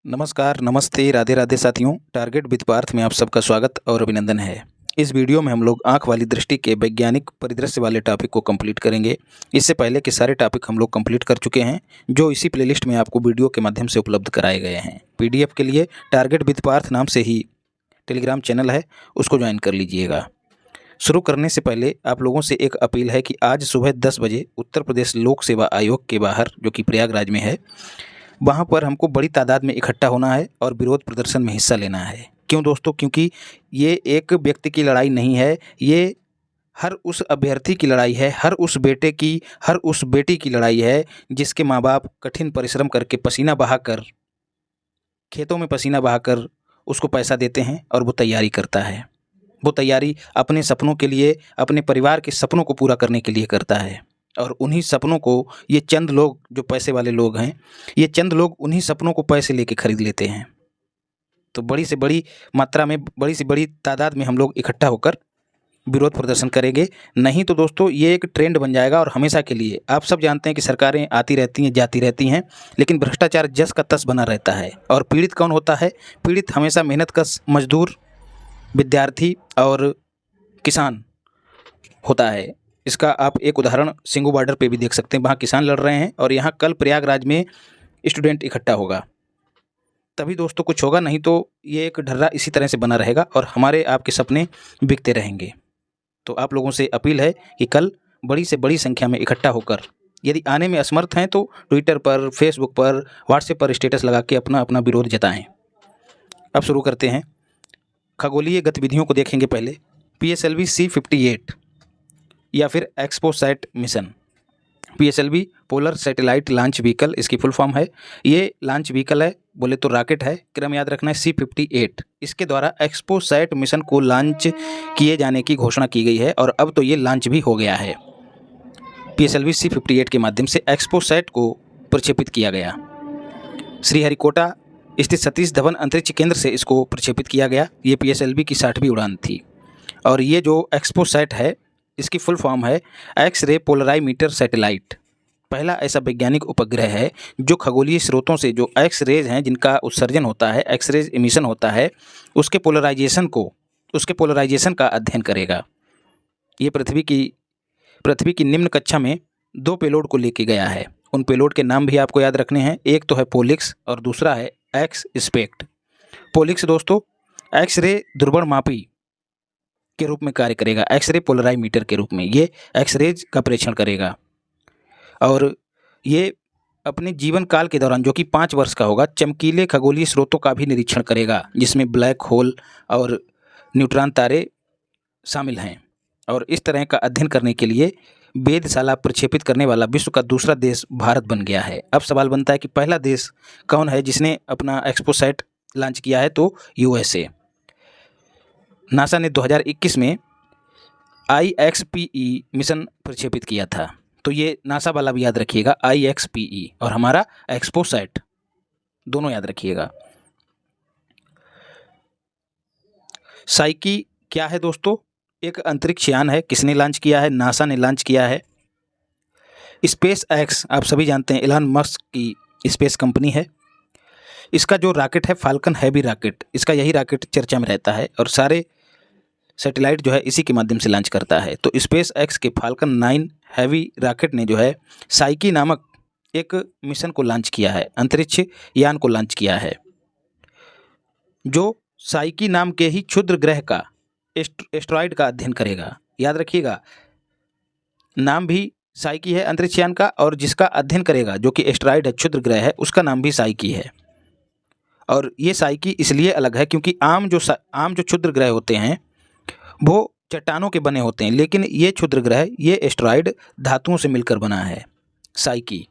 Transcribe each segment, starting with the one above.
नमस्कार, नमस्ते, राधे राधे साथियों। टारगेट विद पार्थ में आप सबका स्वागत और अभिनंदन है। इस वीडियो में हम लोग आँख वाली दृष्टि के वैज्ञानिक परिदृश्य वाले टॉपिक को कंप्लीट करेंगे। इससे पहले के सारे टॉपिक हम लोग कंप्लीट कर चुके हैं, जो इसी प्लेलिस्ट में आपको वीडियो के माध्यम से उपलब्ध कराए गए हैं। पीडीएफ के लिए टारगेट विद पार्थ नाम से ही टेलीग्राम चैनल है, उसको ज्वाइन कर लीजिएगा। शुरू करने से पहले आप लोगों से एक अपील है कि आज सुबह 10 बजे उत्तर प्रदेश लोक सेवा आयोग के बाहर, जो कि प्रयागराज में है, वहाँ पर हमको बड़ी तादाद में इकट्ठा होना है और विरोध प्रदर्शन में हिस्सा लेना है। क्यों दोस्तों? क्योंकि ये एक व्यक्ति की लड़ाई नहीं है, ये हर उस अभ्यर्थी की लड़ाई है, हर उस बेटे की, हर उस बेटी की लड़ाई है जिसके माँ बाप कठिन परिश्रम करके पसीना बहाकर, खेतों में पसीना बहाकर उसको पैसा देते हैं और वो तैयारी करता है। वो तैयारी अपने सपनों के लिए, अपने परिवार के सपनों को पूरा करने के लिए करता है। और उन्हीं सपनों को ये चंद लोग, जो पैसे वाले लोग हैं, ये चंद लोग उन्हीं सपनों को पैसे लेके खरीद लेते हैं। तो बड़ी से बड़ी मात्रा में, बड़ी से बड़ी तादाद में हम लोग इकट्ठा होकर विरोध प्रदर्शन करेंगे। नहीं तो दोस्तों ये एक ट्रेंड बन जाएगा और हमेशा के लिए। आप सब जानते हैं कि सरकारें आती रहती हैं, जाती रहती हैं, लेकिन भ्रष्टाचार जस का तस बना रहता है। और पीड़ित कौन होता है? पीड़ित हमेशा मेहनतकश मजदूर, विद्यार्थी और किसान होता है। इसका आप एक उदाहरण सिंगू बॉर्डर पे भी देख सकते हैं। वहाँ किसान लड़ रहे हैं और यहाँ कल प्रयागराज में स्टूडेंट इकट्ठा होगा, तभी दोस्तों कुछ होगा। नहीं तो ये एक ढर्रा इसी तरह से बना रहेगा और हमारे आपके सपने बिकते रहेंगे। तो आप लोगों से अपील है कि कल बड़ी से बड़ी संख्या में इकट्ठा होकर, यदि आने में असमर्थ हैं तो ट्विटर पर, फेसबुक पर, व्हाट्सएप पर स्टेटस लगा के अपना अपना विरोध जताएँ। अब शुरू करते हैं। खगोलीय गतिविधियों को देखेंगे पहले। PSLV C58 या फिर XPoSat mission. PSLV polar satellite launch vehicle इसकी फुल फॉर्म है। ये लॉन्च व्हीकल है, बोले तो रॉकेट है। क्रम याद रखना है C58। इसके द्वारा एक्सपोसैट मिशन को लॉन्च किए जाने की घोषणा की गई है और अब तो ये लॉन्च भी हो गया है। PSLV C58 के माध्यम से एक्सपोसैट को प्रक्षेपित किया गया। श्रीहरिकोटा स्थित सतीश धवन अंतरिक्ष केंद्र से इसको प्रक्षेपित किया गया। ये PSLV की 60वीं उड़ान थी। और ये जो एक्सपोसैट है, इसकी फुल फॉर्म है एक्स रे पोलराइमीटर सैटेलाइट। पहला ऐसा वैज्ञानिक उपग्रह है जो खगोलीय स्रोतों से जो एक्स रेज हैं, जिनका उत्सर्जन होता है, एक्स रेज इमिशन होता है, उसके पोलराइजेशन का अध्ययन करेगा। ये पृथ्वी की निम्न कक्षा में 2 पेलोड को लेके गया है। उन पेलोड के नाम भी आपको याद रखने हैं। एक तो है पोलिक्स और दूसरा है एक्स स्पेक्ट। पोलिक्स दोस्तों एक्स रे ध्रुवणमापी के रूप में कार्य करेगा, एक्सरे पोलराइमीटर के रूप में ये एक्सरेज का प्रेक्षण करेगा। और ये अपने जीवन काल के दौरान, जो कि 5 वर्ष का होगा, चमकीले खगोलीय स्रोतों का भी निरीक्षण करेगा, जिसमें ब्लैक होल और न्यूट्रॉन तारे शामिल हैं। और इस तरह का अध्ययन करने के लिए वेधशाला प्रक्षेपित करने वाला विश्व का दूसरा देश भारत बन गया है। अब सवाल बनता है कि पहला देश कौन है जिसने अपना एक्सपोसैट लॉन्च किया है? तो USA। नासा ने 2021 में IXPE मिशन प्रक्षेपित किया था। तो ये नासा वाला भी याद रखिएगा, IXPE, और हमारा एक्सपोसैट, दोनों याद रखिएगा। साइकी क्या है दोस्तों? एक अंतरिक्ष यान है। किसने लॉन्च किया है? नासा ने लॉन्च किया है। स्पेस एक्स आप सभी जानते हैं, एलन मस्क की स्पेस कंपनी है। इसका जो रॉकेट है फाल्कन हैवी रॉकेट, इसका यही रॉकेट चर्चा में रहता है और सारे सैटेलाइट जो है इसी के माध्यम से लॉन्च करता है। तो स्पेस एक्स के फाल्कन 9 हैवी रॉकेट ने जो है साइकी नामक एक मिशन को लॉन्च किया है, अंतरिक्ष यान को लॉन्च किया है, जो साइकी नाम के ही क्षुद्र ग्रह का, एस्ट्रॉइड का अध्ययन करेगा। याद रखिएगा, नाम भी साइकी है अंतरिक्ष यान का, और जिसका अध्ययन करेगा, जो कि एस्ट्रॉइड है, क्षुद्र ग्रह है, उसका नाम भी साइकी है। और ये साइकी इसलिए अलग है क्योंकि आम जो क्षुद्र ग्रह होते हैं वो चट्टानों के बने होते हैं, लेकिन ये क्षुद्र ग्रह, ये एस्ट्रॉइड धातुओं से मिलकर बना है। साइकी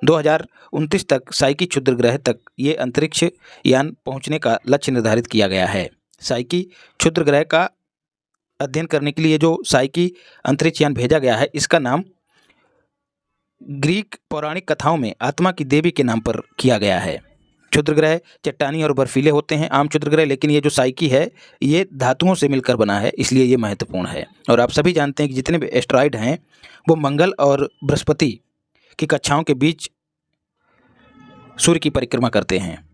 2029 तक साइकी क्षुद्र ग्रह तक ये अंतरिक्ष यान पहुंचने का लक्ष्य निर्धारित किया गया है। साइकी क्षुद्र ग्रह का अध्ययन करने के लिए जो साइकी अंतरिक्ष यान भेजा गया है, इसका नाम ग्रीक पौराणिक कथाओं में आत्मा की देवी के नाम पर किया गया है। क्षुद्र ग्रह चट्टानी और बर्फीले होते हैं, आम क्षुद्र ग्रह, लेकिन ये जो साइकी है ये धातुओं से मिलकर बना है, इसलिए ये महत्वपूर्ण है। और आप सभी जानते हैं कि जितने भी एस्ट्रॉइड हैं वो मंगल और बृहस्पति की कक्षाओं के बीच सूर्य की परिक्रमा करते हैं।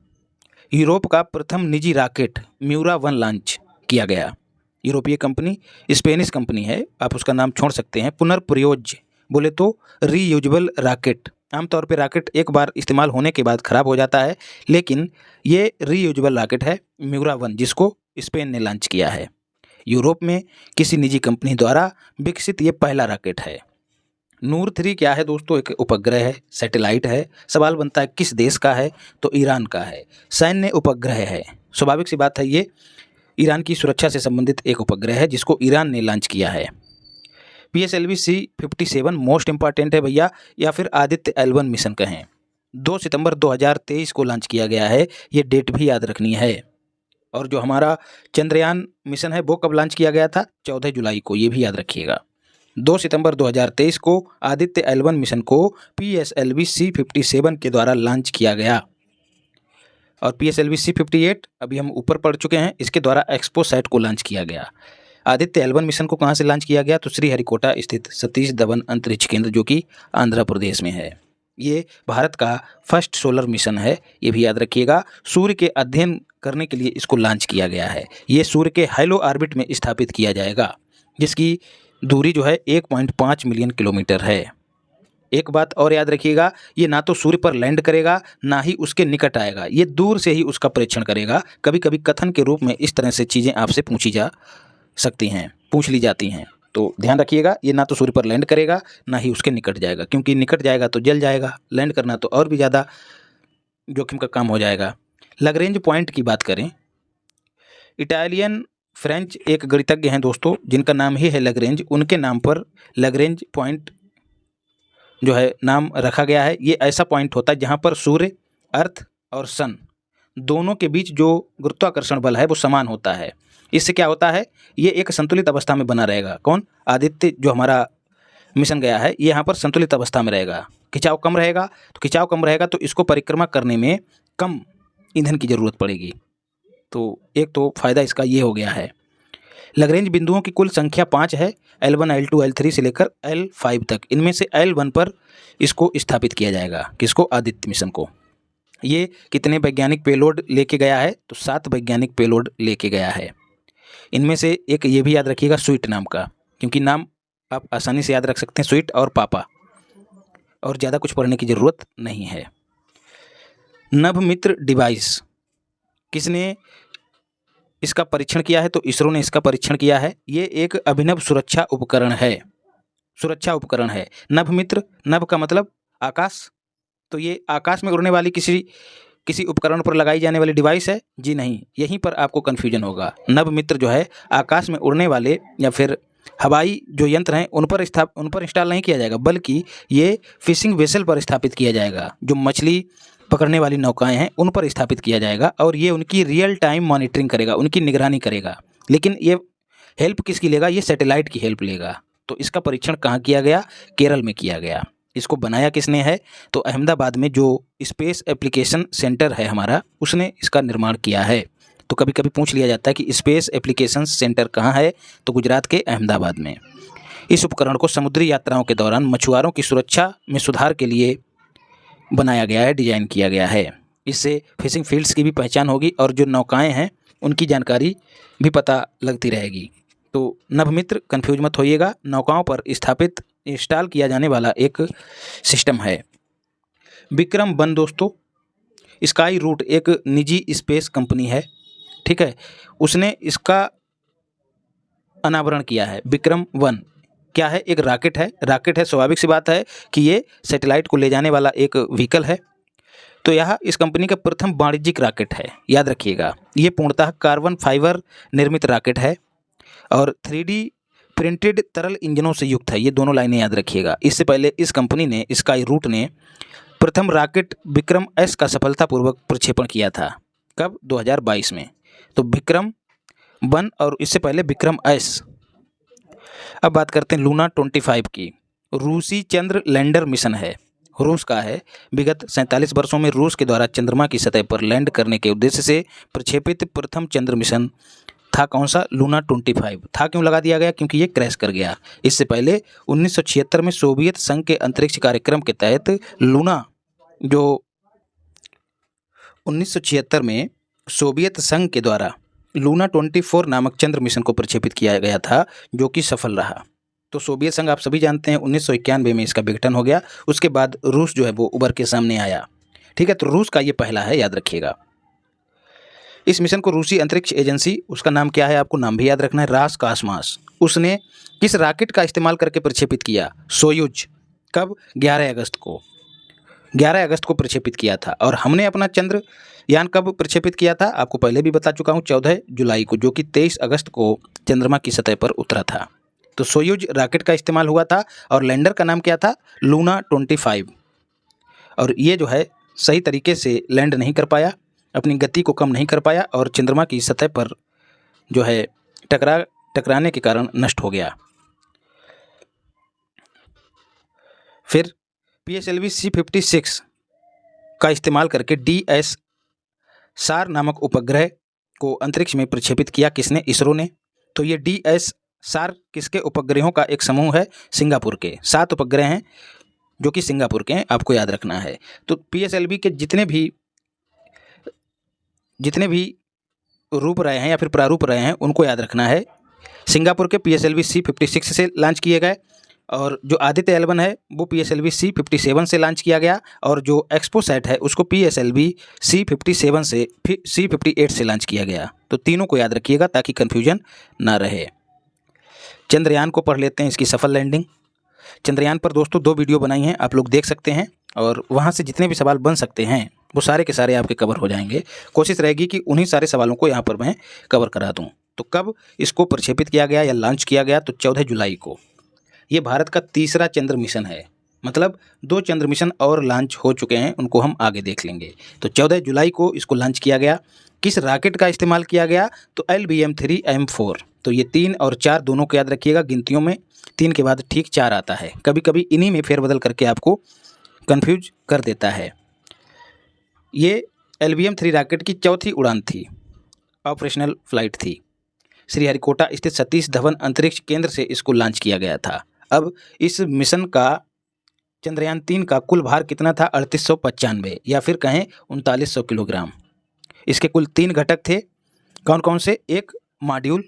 यूरोप का प्रथम निजी रॉकेट म्यूरा 1 लॉन्च किया गया। यूरोपीय कंपनी स्पेनिश कंपनी है, आप उसका नाम छोड़ सकते हैं। पुनर्प्रयोज्य बोले तो रीयूजेबल रॉकेट। आमतौर पे रॉकेट एक बार इस्तेमाल होने के बाद ख़राब हो जाता है, लेकिन ये रीयूजेबल रॉकेट है म्यूरा 1, जिसको स्पेन ने लॉन्च किया है। यूरोप में किसी निजी कंपनी द्वारा विकसित ये पहला रॉकेट है। नूर 3 क्या है दोस्तों? एक उपग्रह है, सैटेलाइट है। सवाल बनता है किस देश का है? तो ईरान का है। सैन्य उपग्रह है। स्वाभाविक सी बात है, ये ईरान की सुरक्षा से संबंधित एक उपग्रह है जिसको ईरान ने लॉन्च किया है। PSLV C-57 मोस्ट इंपॉर्टेंट है भैया, या फिर आदित्य L1 मिशन कहें। 2 सितंबर 2023 को लॉन्च किया गया है, ये डेट भी याद रखनी है। और जो हमारा चंद्रयान मिशन है वो कब लॉन्च किया गया था? 14 जुलाई को, ये भी याद रखिएगा। 2 सितंबर 2023 को आदित्य L1 मिशन को PSLV C-57 के द्वारा लॉन्च किया गया। और PSLV C-58 अभी हम ऊपर पढ़ चुके हैं, इसके द्वारा एक्सपोसैट को लॉन्च किया गया। आदित्य L1 मिशन को कहाँ से लॉन्च किया गया? तो श्रीहरिकोटा स्थित सतीश धवन अंतरिक्ष केंद्र, जो कि आंध्र प्रदेश में है। ये भारत का फर्स्ट सोलर मिशन है, ये भी याद रखिएगा। सूर्य के अध्ययन करने के लिए इसको लॉन्च किया गया है। ये सूर्य के हैलो ऑर्बिट में स्थापित किया जाएगा, जिसकी दूरी जो है 1.5 मिलियन किलोमीटर है। एक बात और याद रखिएगा, ये ना तो सूर्य पर लैंड करेगा, ना ही उसके निकट आएगा, ये दूर से ही उसका परीक्षण करेगा। कभी कभी कथन के रूप में इस तरह से चीज़ें आपसे पूछ ली जाती हैं, तो ध्यान रखिएगा, ये ना तो सूर्य पर लैंड करेगा, ना ही उसके निकट जाएगा, क्योंकि निकट जाएगा तो जल जाएगा, लैंड करना तो और भी ज़्यादा जोखिम का काम हो जाएगा। लैग्रेंज पॉइंट की बात करें, इटालियन फ्रेंच एक गणितज्ञ हैं दोस्तों, जिनका नाम ही है लैग्रेंज। उनके नाम पर लैग्रेंज पॉइंट जो है नाम रखा गया है। ये ऐसा पॉइंट होता है जहाँ पर सूर्य, अर्थ और सन दोनों के बीच जो गुरुत्वाकर्षण बल है वो समान होता है। इससे क्या होता है, ये एक संतुलित अवस्था में बना रहेगा। कौन? आदित्य जो हमारा मिशन गया है, ये यहाँ पर संतुलित अवस्था में रहेगा। खिंचाव कम रहेगा तो इसको परिक्रमा करने में कम ईंधन की ज़रूरत पड़ेगी। तो एक तो फ़ायदा इसका ये हो गया है। लैग्रेंज बिंदुओं की कुल संख्या 5 है, L1, L2, L3 से लेकर L5 तक। इनमें से L1 पर इसको स्थापित किया जाएगा। किसको? आदित्य मिशन को। ये कितने वैज्ञानिक पेलोड लेके गया है? तो 7 वैज्ञानिक पेलोड लेके गया है। इनमें से एक ये भी याद रखिएगा, स्वीट नाम का, क्योंकि नाम आप आसानी से याद रख सकते हैं, स्वीट और पापा, और ज़्यादा कुछ पढ़ने की ज़रूरत नहीं है। नभमित्र डिवाइस किसने इसका परीक्षण किया है? तो इसरो ने इसका परीक्षण किया है। ये एक अभिनव सुरक्षा उपकरण है। नभमित्र, नभ का मतलब आकाश, तो ये आकाश में उड़ने वाली किसी उपकरण पर लगाई जाने वाली डिवाइस है? जी नहीं, यहीं पर आपको कन्फ्यूजन होगा। नभमित्र जो है आकाश में उड़ने वाले या फिर हवाई जो यंत्र हैं उन पर इंस्टॉल नहीं किया जाएगा, बल्कि ये फिशिंग वेसल पर स्थापित किया जाएगा। जो मछली पकड़ने वाली नौकाएं हैं उन पर स्थापित किया जाएगा, और ये उनकी रियल टाइम मॉनिटरिंग करेगा, उनकी निगरानी करेगा। लेकिन ये हेल्प किसकी लेगा? ये सैटेलाइट की हेल्प लेगा। तो इसका परीक्षण कहाँ किया गया? केरल में किया गया। इसको बनाया किसने है? तो अहमदाबाद में जो स्पेस एप्लीकेशन सेंटर है हमारा, उसने इसका निर्माण किया है। तो कभी कभी पूछ लिया जाता है कि स्पेस एप्लीकेशन सेंटर कहाँ है? तो गुजरात के अहमदाबाद में। इस उपकरण को समुद्री यात्राओं के दौरान मछुआरों की सुरक्षा में सुधार के लिए बनाया गया है, डिजाइन किया गया है। इससे फिशिंग फील्ड्स की भी पहचान होगी और जो नौकाएं हैं उनकी जानकारी भी पता लगती रहेगी। तो नभमित्र कंफ्यूज मत होइएगा, नौकाओं पर इंस्टॉल किया जाने वाला एक सिस्टम है। विक्रम-1 दोस्तों, स्काई रूट एक निजी स्पेस कंपनी है, ठीक है, उसने इसका अनावरण किया है। विक्रम-1 क्या है? एक रॉकेट है। स्वाभाविक सी बात है कि ये सैटेलाइट को ले जाने वाला एक व्हीकल है। तो यह इस कंपनी का प्रथम वाणिज्यिक रॉकेट है, याद रखिएगा। ये पूर्णतः कार्बन फाइबर निर्मित रॉकेट है और 3D प्रिंटेड तरल इंजनों से युक्त है। ये दोनों लाइनें याद रखिएगा। इससे पहले इस कंपनी ने, स्काई रूट ने, प्रथम रॉकेट विक्रम-S का सफलतापूर्वक प्रक्षेपण किया था। कब? 2022 में। तो विक्रम-1 और इससे पहले विक्रम-S। अब बात करते हैं लूना 25 की। रूसी चंद्र लैंडर मिशन है, रूस का है। विगत 47 वर्षों में रूस के द्वारा चंद्रमा की सतह पर लैंड करने के उद्देश्य से प्रक्षेपित प्रथम चंद्र मिशन था। कौन सा? लूना 25 था। क्यों लगा दिया गया? क्योंकि ये क्रैश कर गया। इससे पहले 1976 में सोवियत संघ के अंतरिक्ष कार्यक्रम के तहत लूना जो 1976 में सोवियत संघ के द्वारा लूना 24 नामक चंद्र मिशन को प्रक्षेपित किया गया था, जो कि सफल रहा। तो सोवियत संघ आप सभी जानते हैं 1991 में इसका विघटन हो गया। उसके बाद रूस जो है वो उभर के सामने आया। ठीक है, तो रूस का ये पहला है, याद रखिएगा। इस मिशन को रूसी अंतरिक्ष एजेंसी, उसका नाम क्या है आपको नाम भी याद रखना है, रासकास्मास, उसने किस रॉकेट का इस्तेमाल करके प्रक्षेपित किया? सोयुज। कब? 11 अगस्त को। 11 अगस्त को प्रक्षेपित किया था। और हमने अपना चंद्रयान कब प्रक्षेपित किया था? आपको पहले भी बता चुका हूँ, 14 जुलाई को, जो कि 23 अगस्त को चंद्रमा की सतह पर उतरा था। तो सोयुज रॉकेट का इस्तेमाल हुआ था और लैंडर का नाम क्या था? लूना 25। और ये जो है सही तरीके से लैंड नहीं कर पाया, अपनी गति को कम नहीं कर पाया और चंद्रमा की सतह पर जो है टकराने के कारण नष्ट हो गया। फिर PSLV C56 का इस्तेमाल करके DS सार नामक उपग्रह को अंतरिक्ष में प्रक्षेपित किया किसने? इसरो ने। तो ये DS सार किसके उपग्रहों का एक समूह है? सिंगापुर के। 7 उपग्रह हैं जो कि सिंगापुर के हैं, आपको याद रखना है। तो PSLV के जितने भी रूप रहे हैं या फिर प्रारूप रहे हैं उनको याद रखना है। सिंगापुर के PSLV C56 से लॉन्च किए गए और जो आदित्य L1 है वो PSLV C57 से लॉन्च किया गया और जो एक्सपोसैट है उसको PSLV C57 से C58 से लॉन्च किया गया। तो तीनों को याद रखिएगा ताकि कन्फ्यूजन ना रहे। चंद्रयान को पढ़ लेते हैं, इसकी सफल लैंडिंग। चंद्रयान पर दोस्तों 2 वीडियो बनाई हैं, आप लोग देख सकते हैं और वहाँ से जितने भी सवाल बन सकते हैं वो सारे के सारे आपके कवर हो जाएंगे। कोशिश रहेगी कि उन्हीं सारे सवालों को यहाँ पर मैं कवर करा दूँ। तो कब इसको प्रक्षेपित किया गया या लॉन्च किया गया? तो 14 जुलाई को। ये भारत का तीसरा चंद्र मिशन है, मतलब 2 चंद्र मिशन और लॉन्च हो चुके हैं, उनको हम आगे देख लेंगे। तो 14 जुलाई को इसको लॉन्च किया गया। किस रॉकेट का इस्तेमाल किया गया? तो LBM-3M4। तो ये 3 और 4 दोनों को याद रखिएगा, गिनतियों में 3 के बाद ठीक 4 आता है। कभी कभी इन्हीं में फेरबदल करके आपको कन्फ्यूज कर देता है। ये LBM-3 रॉकेट की चौथी उड़ान थी, ऑपरेशनल फ्लाइट थी। श्रीहरिकोटा स्थित सतीश धवन अंतरिक्ष केंद्र से इसको लॉन्च किया गया था। अब इस मिशन का चंद्रयान 3 का कुल भार कितना था? 3895 या फिर कहें 3900 किलोग्राम। इसके कुल 3 घटक थे। कौन कौन से? एक मॉड्यूल,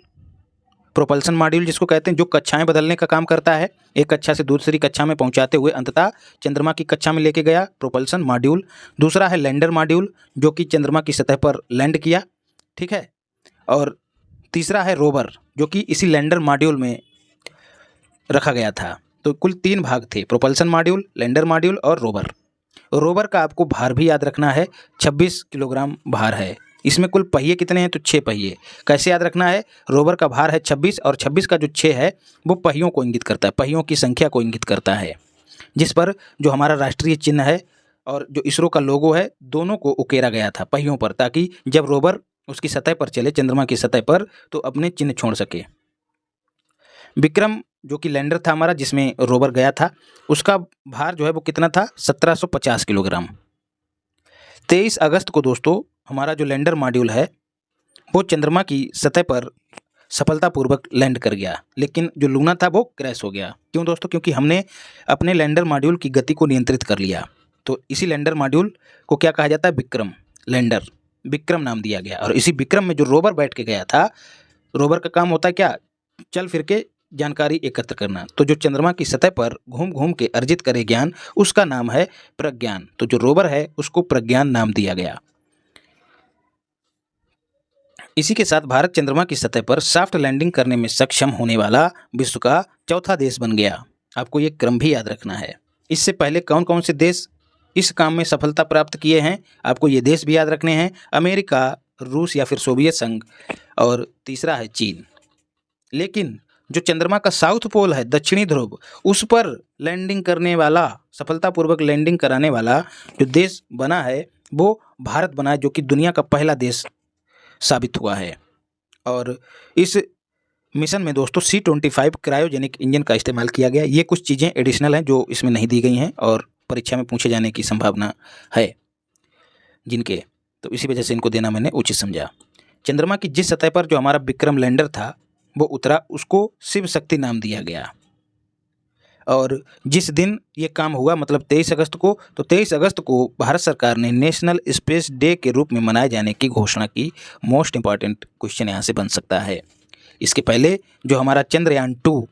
प्रोपल्सन मॉड्यूल जिसको कहते हैं, जो कक्षाएं बदलने का काम करता है, एक कक्षा से दूसरी कक्षा में पहुंचाते हुए अंततः चंद्रमा की कक्षा में लेके गया, प्रोपल्सन मॉड्यूल। दूसरा है लैंडर मॉड्यूल, जो कि चंद्रमा की सतह पर लैंड किया। ठीक है, और तीसरा है रोवर, जो कि इसी लैंडर मॉड्यूल में रखा गया था। तो कुल 3 भाग थे, प्रोपल्सन मॉड्यूल, लैंडर मॉड्यूल और रोवर। रोवर का आपको भार भी याद रखना है, 26 किलोग्राम भार है। इसमें कुल पहिए कितने हैं? तो 6 पहिए। कैसे याद रखना है? रोवर का भार है 26 और 26 का जो 6 है वो पहियों को इंगित करता है, पहियों की संख्या को इंगित करता है, जिस पर जो हमारा राष्ट्रीय चिन्ह है और जो इसरो का लोगो है दोनों को उकेरा गया था पहियों पर, ताकि जब रोवर उसकी सतह पर चले, चंद्रमा की सतह पर, तो अपने चिन्ह छोड़ सके। विक्रम जो कि लैंडर था हमारा, जिसमें रोवर गया था, उसका भार जो है वो कितना था? 1750 किलोग्राम। 23 अगस्त को दोस्तों हमारा जो लैंडर मॉड्यूल है वो चंद्रमा की सतह पर सफलतापूर्वक लैंड कर गया, लेकिन जो लूना था वो क्रैश हो गया। क्यों दोस्तों? क्योंकि हमने अपने लैंडर मॉड्यूल की गति को नियंत्रित कर लिया। तो इसी लैंडर मॉड्यूल को क्या कहा जाता है? विक्रम। लैंडर, विक्रम नाम दिया गया। और इसी विक्रम में जो रोवर बैठ के गया था, रोवर का काम होता है क्या? चल फिर के जानकारी एकत्र करना। तो जो चंद्रमा की सतह पर घूम घूम के अर्जित करे ज्ञान, उसका नाम है प्रज्ञान। तो जो रोवर है उसको प्रज्ञान नाम दिया गया। इसी के साथ भारत चंद्रमा की सतह पर सॉफ्ट लैंडिंग करने में सक्षम होने वाला विश्व का चौथा देश बन गया। आपको ये क्रम भी याद रखना है। इससे पहले कौन कौन से देश इस काम में सफलता प्राप्त किए हैं, आपको ये देश भी याद रखने हैं। अमेरिका, रूस या फिर सोवियत संघ, और तीसरा है चीन। लेकिन जो चंद्रमा का साउथ पोल है, दक्षिणी ध्रुव, उस पर लैंडिंग करने वाला, सफलतापूर्वक लैंडिंग कराने वाला जो देश बना है वो भारत बना है, जो कि दुनिया का पहला देश साबित हुआ है। और इस मिशन में दोस्तों C-25 क्रायोजेनिक इंजन का इस्तेमाल किया गया। ये कुछ चीज़ें एडिशनल हैं जो इसमें नहीं दी गई हैं और परीक्षा में पूछे जाने की संभावना है जिनके, तो इसी वजह से इनको देना मैंने उचित समझा। चंद्रमा की जिस सतह पर जो हमारा विक्रम लैंडर था वो उतरा, उसको शिव शक्ति नाम दिया गया। और जिस दिन ये काम हुआ मतलब 23 अगस्त को, तो 23 अगस्त को भारत सरकार ने नेशनल स्पेस डे के रूप में मनाए जाने की घोषणा की। मोस्ट इंपॉर्टेंट क्वेश्चन यहाँ से बन सकता है। इसके पहले जो हमारा चंद्रयान 2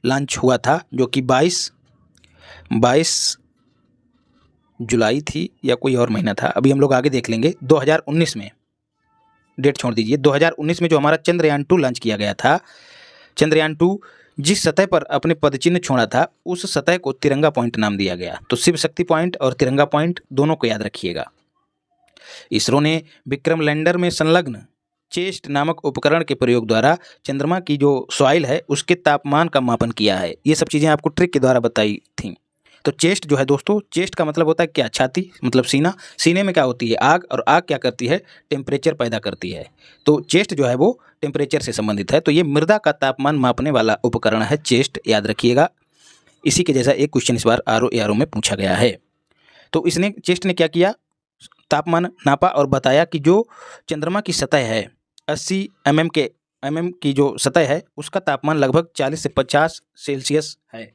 लॉन्च हुआ था, जो कि 22 जुलाई थी या कोई और महीना था, अभी हम लोग आगे देख लेंगे। 2019 में, डेट छोड़ दीजिए, 2019 में जो हमारा चंद्रयान 2 लॉन्च किया गया था, चंद्रयान 2 जिस सतह पर अपने पदचिन्ह छोड़ा था उस सतह को तिरंगा पॉइंट नाम दिया गया। तो शिव शक्ति पॉइंट और तिरंगा पॉइंट दोनों को याद रखिएगा। इसरो ने विक्रम लैंडर में संलग्न चेस्ट नामक उपकरण के प्रयोग द्वारा चंद्रमा की जो सॉइल है उसके तापमान का मापन किया है। ये सब चीज़ें आपको ट्रिक के द्वारा बताई थी। तो चेस्ट जो है दोस्तों, चेस्ट का मतलब होता है क्या? छाती, मतलब सीना। सीने में क्या होती है? आग, और आग क्या करती है? टेम्परेचर पैदा करती है। तो चेस्ट जो है वो टेम्परेचर से संबंधित है। तो ये मृदा का तापमान मापने वाला उपकरण है चेस्ट, याद रखिएगा। इसी के जैसा एक क्वेश्चन इस बार RO में पूछा गया है। तो इसने, चेस्ट ने क्या किया? तापमान नापा और बताया कि जो चंद्रमा की सतह है 80 mm की जो सतह है उसका तापमान लगभग 40 से 50 सेल्सियस है,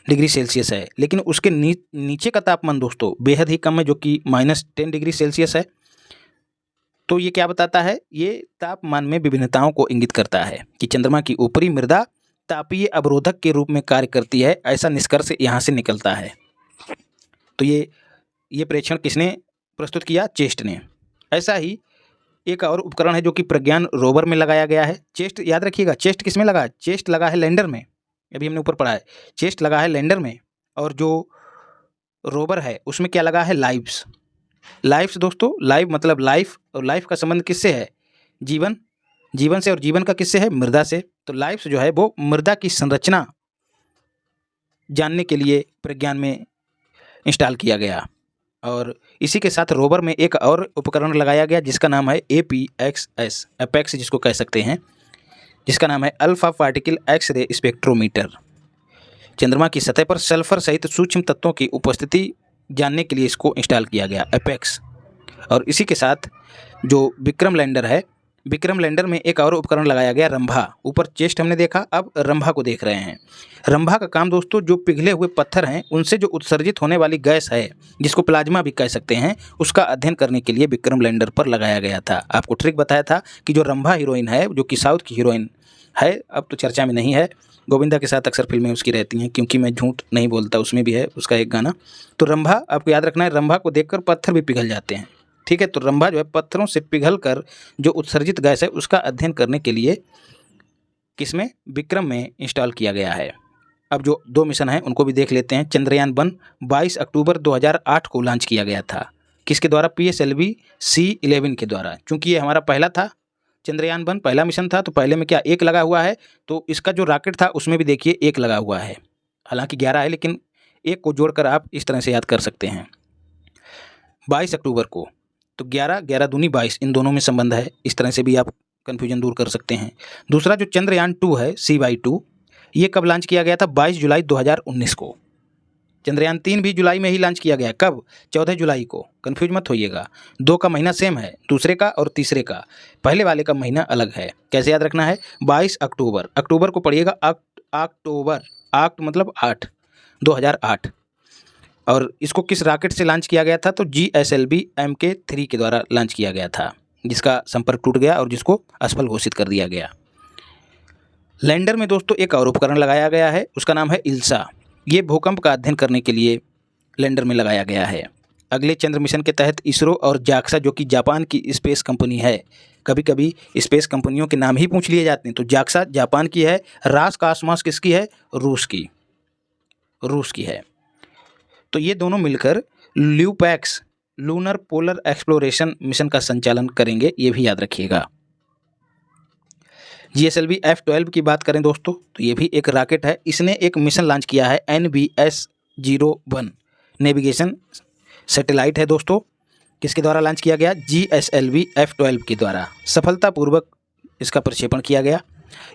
डिग्री सेल्सियस है। लेकिन उसके नीचे का तापमान दोस्तों बेहद ही कम है, जो कि -10 डिग्री सेल्सियस है। तो ये क्या बताता है? ये तापमान में विभिन्नताओं को इंगित करता है कि चंद्रमा की ऊपरी मृदा तापीय अवरोधक के रूप में कार्य करती है, ऐसा निष्कर्ष यहाँ से निकलता है। तो ये प्रेक्षण किसने प्रस्तुत किया? चेस्ट ने। ऐसा ही एक और उपकरण है जो कि प्रज्ञान रोवर में लगाया गया है। चेस्ट याद रखिएगा, चेस्ट किस में लगा है? चेस्ट लगा है लैंडर में, अभी हमने ऊपर पढ़ा है। चेस्ट लगा है लैंडर में, और जो रोवर है उसमें क्या लगा है? लाइव्स। लाइव्स दोस्तों, लाइव मतलब लाइफ, और लाइफ का संबंध किससे है? जीवन, जीवन से, और जीवन का किससे है? मृदा से। तो लाइव्स जो है वो मृदा की संरचना जानने के लिए प्रज्ञान में इंस्टॉल किया गया। और इसी के साथ रोवर में एक और उपकरण लगाया गया जिसका नाम है APXS, अपेक्स जिसको कह सकते हैं, जिसका नाम है अल्फा पार्टिकल एक्स-रे स्पेक्ट्रोमीटर। चंद्रमा की सतह पर सल्फर सहित सूक्ष्म तत्वों की उपस्थिति जानने के लिए इसको इंस्टॉल किया गया, अपेक्स। और इसी के साथ जो विक्रम लैंडर है, विक्रम लैंडर में एक और उपकरण लगाया गया, रंभा। ऊपर चेस्ट हमने देखा, अब रंभा को देख रहे हैं। रंभा का काम दोस्तों जो पिघले हुए पत्थर हैं उनसे जो उत्सर्जित होने वाली गैस है, जिसको प्लाज्मा भी कह सकते हैं, उसका अध्ययन करने के लिए विक्रम लैंडर पर लगाया गया था। आपको ट्रिक बताया था कि जो रंभा हीरोइन है, जो कि साउथ की हीरोइन है, अब तो चर्चा में नहीं है, गोविंदा के साथ अक्सर फिल्में उसकी रहती हैं, क्योंकि मैं झूठ नहीं बोलता, उसमें भी है उसका एक गाना। तो रंभा आपको याद रखना है, रंभा को देखकर पत्थर भी पिघल जाते हैं, ठीक है। तो रंभा जो है पत्थरों से पिघलकर जो उत्सर्जित गैस है उसका अध्ययन करने के लिए किसमें? विक्रम में इंस्टॉल किया गया है। अब जो 2 मिशन हैं उनको भी देख लेते हैं। चंद्रयान 1 22 अक्टूबर 2008 को लॉन्च किया गया था। किसके द्वारा? PSLV C11 के द्वारा। चूँकि ये हमारा पहला था, चंद्रयान 1 पहला मिशन था, तो पहले में क्या 1 लगा हुआ है, तो इसका जो रॉकेट था उसमें भी देखिए 1 लगा हुआ है। हालांकि 11 है, लेकिन 1 को जोड़कर आप इस तरह से याद कर सकते हैं। 22 अक्टूबर को, तो 11 11 दूनी 22, इन दोनों में संबंध है। इस तरह से भी आप कन्फ्यूजन दूर कर सकते हैं। दूसरा जो चंद्रयान 2 है CY2, ये कब लॉन्च किया गया था? 22 जुलाई 2019 को। चंद्रयान 3 भी जुलाई में ही लॉन्च किया गया। कब? 14 जुलाई को। कन्फ्यूज मत होइएगा, 2 का महीना सेम है, दूसरे का और तीसरे का। पहले वाले का महीना अलग है। कैसे याद रखना है? 22 अक्टूबर, अक्टूबर को पढ़िएगा अक्टूबर, आक्ट मतलब 8, 2008। और इसको किस रॉकेट से लॉन्च किया गया था? तो GSLV Mk3 के द्वारा लॉन्च किया गया था, जिसका संपर्क टूट गया और जिसको असफल घोषित कर दिया गया। लैंडर में दोस्तों एक और उपकरण लगाया गया है, उसका नाम है इल्सा। ये भूकंप का अध्ययन करने के लिए लैंडर में लगाया गया है। अगले चंद्र मिशन के तहत इसरो और जाक्सा, जो कि जापान की स्पेस कंपनी है, कभी कभी स्पेस कंपनियों के नाम ही पूछ लिए जाते हैं। तो जाक्सा जापान की है, रास कास्मास किसकी है? रूस की है। तो ये दोनों मिलकर ल्यूपैक्स लूनर पोलर एक्सप्लोरेशन मिशन का संचालन करेंगे, ये भी याद रखिएगा। GSLV F12 की बात करें दोस्तों, तो ये भी एक रॉकेट है। इसने एक मिशन लॉन्च किया है, NBS-01 नेविगेशन सैटेलाइट है दोस्तों। किसके द्वारा लॉन्च किया गया? GSLV F12 के द्वारा सफलतापूर्वक इसका प्रक्षेपण किया गया।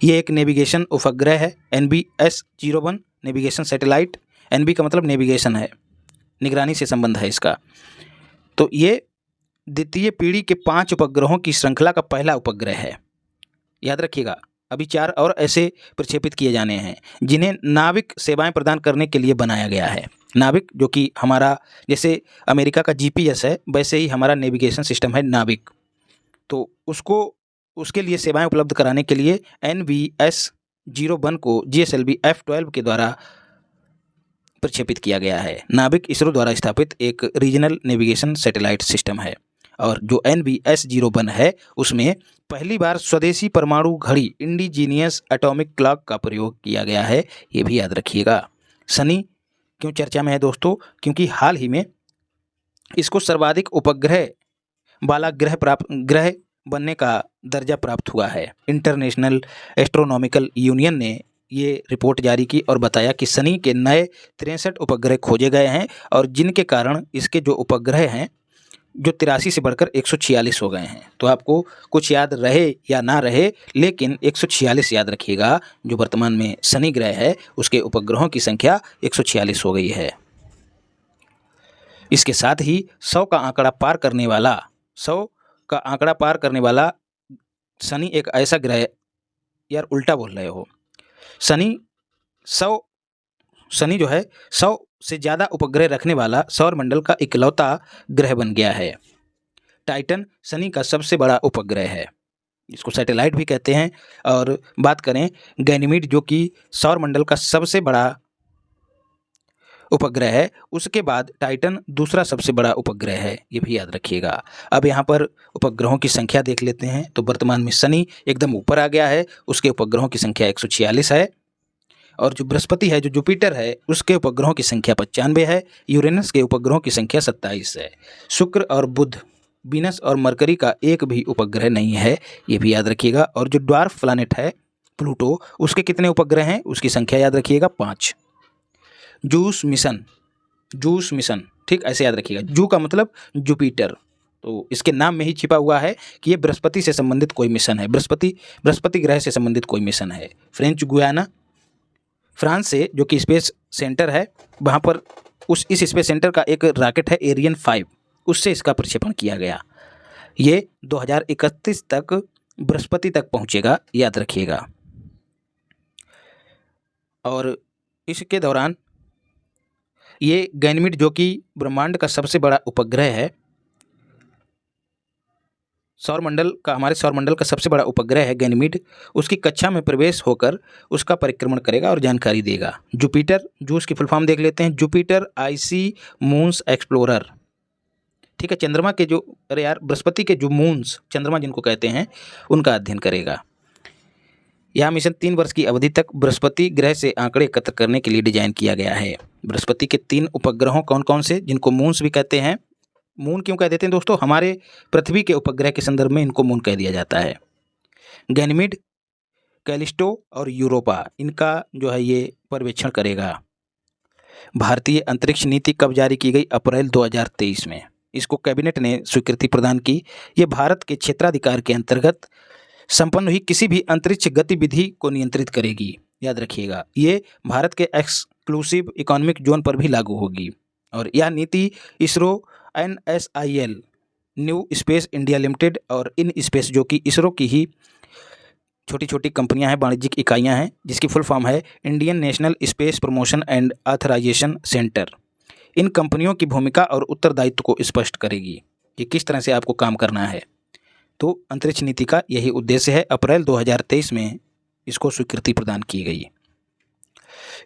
ये एक नेविगेशन उपग्रह है, NBS-01 नेविगेशन सैटेलाइट। NB का मतलब नेविगेशन है, निगरानी से संबंध है इसका। तो ये द्वितीय पीढ़ी के 5 उपग्रहों की श्रृंखला का पहला उपग्रह है, याद रखिएगा। अभी 4 और ऐसे प्रक्षेपित किए जाने हैं जिन्हें नाविक सेवाएं प्रदान करने के लिए बनाया गया है। नाविक जो कि हमारा जैसे अमेरिका का जीपीएस है, वैसे ही हमारा नेविगेशन सिस्टम है नाविक। तो उसको उसके लिए सेवाएं उपलब्ध कराने के लिए NVS-01 को GSLV F-12 के द्वारा प्रक्षेपित किया गया है। नाविक इसरो द्वारा स्थापित एक रीजनल नेविगेशन सैटेलाइट सिस्टम है और जो NVS-01 है उसमें पहली बार स्वदेशी परमाणु घड़ी इंडिजीनियस एटॉमिक क्लॉक का प्रयोग किया गया है, ये भी याद रखिएगा। सनी क्यों चर्चा में है दोस्तों? क्योंकि हाल ही में इसको सर्वाधिक उपग्रह वाला ग्रह बनने का दर्जा प्राप्त हुआ है। इंटरनेशनल एस्ट्रोनॉमिकल यूनियन ने ये रिपोर्ट जारी की और बताया कि शनि के नए 63 उपग्रह खोजे गए हैं और जिनके कारण इसके जो उपग्रह हैं जो 83 से बढ़कर 146 हो गए हैं। तो आपको कुछ याद रहे या ना रहे, लेकिन 146 याद रखिएगा। जो वर्तमान में शनि ग्रह है उसके उपग्रहों की संख्या 146 हो गई है। इसके साथ ही 100 का आंकड़ा पार करने वाला शनि एक ऐसा ग्रह, यार उल्टा बोल रहे हो, शनि जो है 100 से ज़्यादा उपग्रह रखने वाला सौरमंडल का इकलौता ग्रह बन गया है। टाइटन शनि का सबसे बड़ा उपग्रह है, इसको सैटेलाइट भी कहते हैं। और बात करें गैनीमीड जो कि सौरमंडल का सबसे बड़ा उपग्रह है, उसके बाद टाइटन दूसरा सबसे बड़ा उपग्रह है, ये भी याद रखिएगा। अब यहाँ पर उपग्रहों की संख्या देख लेते हैं। तो वर्तमान में शनि एकदम ऊपर आ गया है, उसके उपग्रहों की संख्या 146 है। और जो बृहस्पति है, जो जुपिटर है, उसके उपग्रहों की संख्या 95 है। यूरेनस के उपग्रहों की संख्या 27 है। शुक्र और बुध, वीनस और मरकरी का एक भी उपग्रह नहीं है, ये भी याद रखिएगा। और जो ड्वार्फ प्लैनेट है प्लूटो, उसके कितने उपग्रह हैं, उसकी संख्या याद रखिएगा 5। जूस मिशन, ठीक, ऐसे याद रखिएगा। जू का मतलब जुपिटर, तो इसके नाम में ही छिपा हुआ है कि ये बृहस्पति से संबंधित कोई मिशन है, बृहस्पति ग्रह से संबंधित कोई मिशन है। फ्रेंच गुयाना, फ्रांस से जो कि स्पेस सेंटर है, वहाँ पर इस स्पेस सेंटर का एक रॉकेट है एरियन 5, उससे इसका प्रक्षेपण किया गया। ये 2031 तक बृहस्पति तक पहुँचेगा, याद रखिएगा। और इसके दौरान ये गैनीमीड जो कि ब्रह्मांड का सबसे बड़ा उपग्रह है, हमारे सौरमंडल का सबसे बड़ा उपग्रह है गैनीमीड, उसकी कक्षा में प्रवेश होकर उसका परिक्रमण करेगा और जानकारी देगा। जुपिटर, जो उसकी फुल फॉर्म देख लेते हैं, जुपिटर आईसी मून्स एक्सप्लोरर, ठीक है। चंद्रमा के जो बृहस्पति के जो मून्स, चंद्रमा जिनको कहते हैं, उनका अध्ययन करेगा। यह मिशन 3 वर्ष की अवधि तक बृहस्पति ग्रह से आंकड़े एकत्र करने के लिए डिजाइन किया गया है। बृहस्पति के 3 उपग्रहों कौन कौन से, जिनको मून्स भी कहते हैं। मून क्यों कह देते हैं दोस्तों? हमारे पृथ्वी के उपग्रह के संदर्भ में इनको मून कह दिया जाता है। गैनीमीड, कैलिस्टो और यूरोपा, इनका जो है ये पर्यवेक्षण करेगा। भारतीय अंतरिक्ष नीति कब जारी की गई? अप्रैल 2023 में। इसको कैबिनेट ने स्वीकृति प्रदान की। ये भारत के क्षेत्राधिकार के अंतर्गत संपन्न हुई किसी भी अंतरिक्ष गतिविधि को नियंत्रित करेगी, याद रखिएगा। ये भारत के एक्सक्लूसिव इकोनॉमिक जोन पर भी लागू होगी। और यह नीति ISRO, NSIL, new space India limited और इन स्पेस, जो कि इसरो की ही छोटी छोटी कंपनियां हैं, वाणिज्यिक इकाइयां हैं, जिसकी फुल फॉर्म है Indian national space promotion and authorisation centre, इन कंपनियों की भूमिका और उत्तरदायित्व को स्पष्ट करेगी कि किस तरह से आपको काम करना है। तो अंतरिक्ष नीति का यही उद्देश्य है। अप्रैल 2023 में इसको स्वीकृति प्रदान की गई।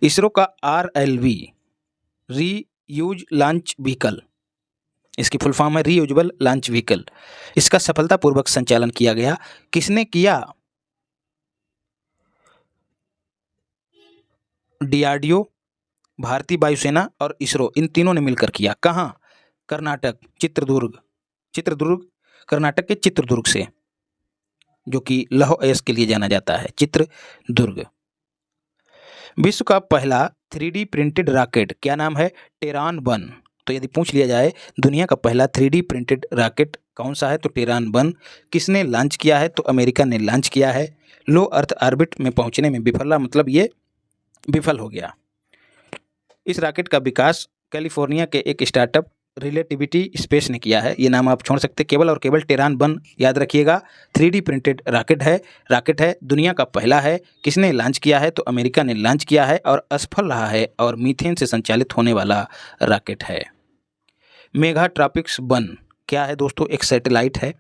इसरो का RLV, रीयूज लॉन्च व्हीकल, इसकी फुल फॉर्म है रीयूजेबल लॉन्च व्हीकल, इसका सफलतापूर्वक संचालन किया गया। किसने किया? DRDO, भारतीय वायुसेना और इसरो, इन तीनों ने मिलकर किया। कहाँ? कर्नाटक, चित्रदुर्ग, कर्नाटक के चित्रदुर्ग से, जो कि लौह अयस्क के लिए जाना जाता है, चित्रदुर्ग। विश्व का पहला 3D प्रिंटेड रॉकेट, क्या नाम है? टेरान 1। तो यदि पूछ लिया जाए दुनिया का पहला 3D प्रिंटेड रॉकेट कौन सा है, तो टेरान 1। किसने लॉन्च किया है? तो अमेरिका ने लॉन्च किया है। लो अर्थ ऑर्बिट में पहुंचने में विफल, मतलब ये विफल हो गया। इस रॉकेट का विकास कैलिफोर्निया के एक स्टार्टअप रिलेटिविटी स्पेस ने किया है, ये नाम आप छोड़ सकते। केबल और केबल टेरान 1 याद रखिएगा। 3D प्रिंटेड रॉकेट है, दुनिया का पहला है। किसने लॉन्च किया है? तो अमेरिका ने लॉन्च किया है और असफल रहा है और मीथेन से संचालित होने वाला रॉकेट है। मेगा ट्रॉपिक्स 1 क्या है दोस्तों? एक सैटेलाइट है।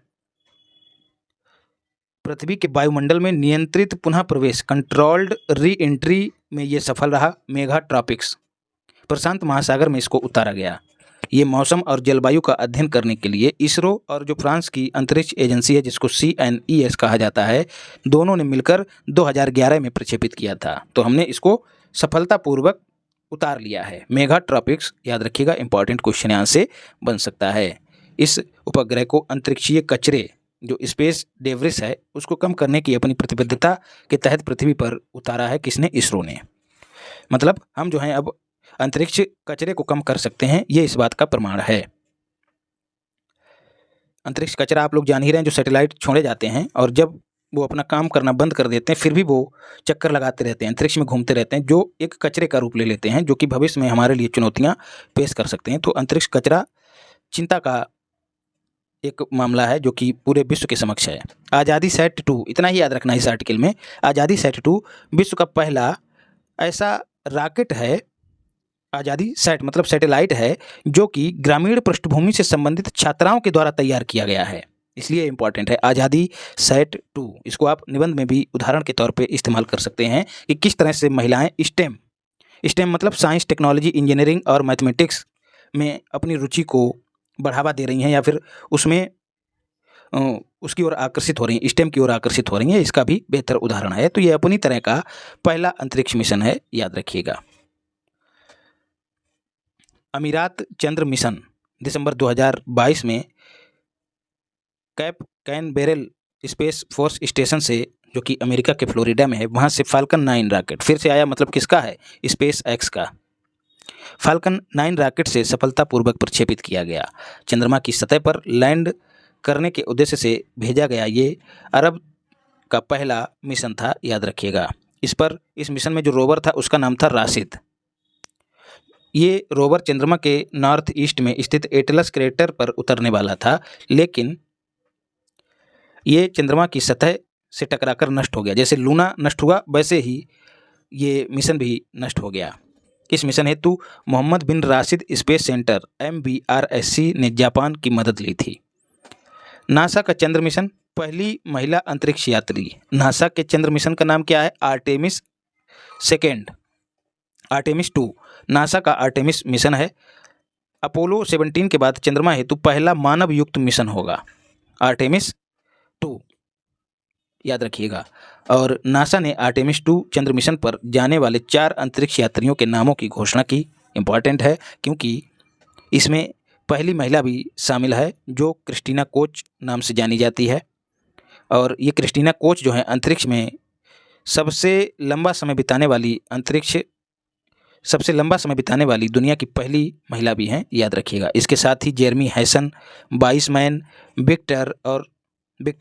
पृथ्वी के वायुमंडल में नियंत्रित पुनः प्रवेश कंट्रोल्ड री एंट्री में ये सफल रहा। मेगा ट्रॉपिक्स प्रशांत महासागर में इसको उतारा गया। ये मौसम और जलवायु का अध्ययन करने के लिए इसरो और जो फ्रांस की अंतरिक्ष एजेंसी है जिसको CNES कहा जाता है, दोनों ने मिलकर 2011 में प्रक्षेपित किया था। तो हमने इसको सफलतापूर्वक उतार लिया है। मेगा ट्रॉपिक्स याद रखिएगा, इंपॉर्टेंट क्वेश्चन यहाँ से बन सकता है। इस उपग्रह को अंतरिक्षीय कचरे जो स्पेस डेब्रिस है उसको कम करने की अपनी प्रतिबद्धता के तहत पृथ्वी पर उतारा है। किसने? इसरो ने। मतलब हम जो हैं अब अंतरिक्ष कचरे को कम कर सकते हैं, ये इस बात का प्रमाण है। अंतरिक्ष कचरा आप लोग जान ही रहे हैं, जो सैटेलाइट छोड़े जाते हैं और जब वो अपना काम करना बंद कर देते हैं फिर भी वो चक्कर लगाते रहते हैं, अंतरिक्ष में घूमते रहते हैं, जो एक कचरे का रूप ले लेते हैं, जो कि भविष्य में हमारे लिए चुनौतियां पेश कर सकते हैं। तो अंतरिक्ष कचरा चिंता का एक मामला है जो कि पूरे विश्व के समक्ष है। आज़ादी सैट 2, इतना ही याद रखना इस आर्टिकल में। आज़ादी सैट 2 विश्व का पहला ऐसा रॉकेट है, आज़ादी सैट मतलब सैटेलाइट है, जो कि ग्रामीण पृष्ठभूमि से संबंधित छात्राओं के द्वारा तैयार किया गया है, इसलिए इंपॉर्टेंट है आज़ादी सैट 2। इसको आप निबंध में भी उदाहरण के तौर पे इस्तेमाल कर सकते हैं कि किस तरह से महिलाएं स्टेम मतलब साइंस, टेक्नोलॉजी, इंजीनियरिंग और मैथमेटिक्स में अपनी रुचि को बढ़ावा दे रही हैं या फिर उसमें उसकी ओर आकर्षित हो रही हैं, स्टेम की ओर आकर्षित हो रही हैं। इसका भी बेहतर उदाहरण है। तो ये अपनी तरह का पहला अंतरिक्ष मिशन है, याद रखिएगा। अमीरात चंद्र मिशन दिसंबर 2022 में कैप कैनबेरल स्पेस फोर्स स्टेशन से, जो कि अमेरिका के फ्लोरिडा में है, वहाँ से फाल्कन 9 रॉकेट फिर से आया। मतलब किसका है? स्पेस एक्स का। फाल्कन 9 रॉकेट से सफलतापूर्वक प्रक्षेपित किया गया। चंद्रमा की सतह पर लैंड करने के उद्देश्य से भेजा गया ये अरब का पहला मिशन था, याद रखिएगा। इस मिशन में जो रोवर था उसका नाम था राशिद। ये रोवर चंद्रमा के नॉर्थ ईस्ट में स्थित एटलस क्रेटर पर उतरने वाला था, लेकिन ये चंद्रमा की सतह से टकराकर नष्ट हो गया। जैसे लूना नष्ट हुआ वैसे ही ये मिशन भी नष्ट हो गया। इस मिशन हेतु मोहम्मद बिन राशिद स्पेस सेंटर MBRSC ने जापान की मदद ली थी। नासा का चंद्र मिशन, पहली महिला अंतरिक्ष यात्री। नासा के चंद्र मिशन का नाम क्या है? आर्टेमिस 2। नासा का आर्टेमिस मिशन है। अपोलो 17 के बाद चंद्रमा हेतु पहला मानव युक्त मिशन होगा, आर्टेमिस 2, याद रखिएगा। और नासा ने आर्टेमिस 2 चंद्र मिशन पर जाने वाले 4 अंतरिक्ष यात्रियों के नामों की घोषणा की। इम्पॉर्टेंट है क्योंकि इसमें पहली महिला भी शामिल है, जो क्रिस्टीना कोच नाम से जानी जाती है। और ये क्रिस्टीना कोच जो है अंतरिक्ष में सबसे लंबा समय बिताने वाली दुनिया की पहली महिला भी हैं, याद रखिएगा। इसके साथ ही Jeremy Hansen, Wiseman, Victor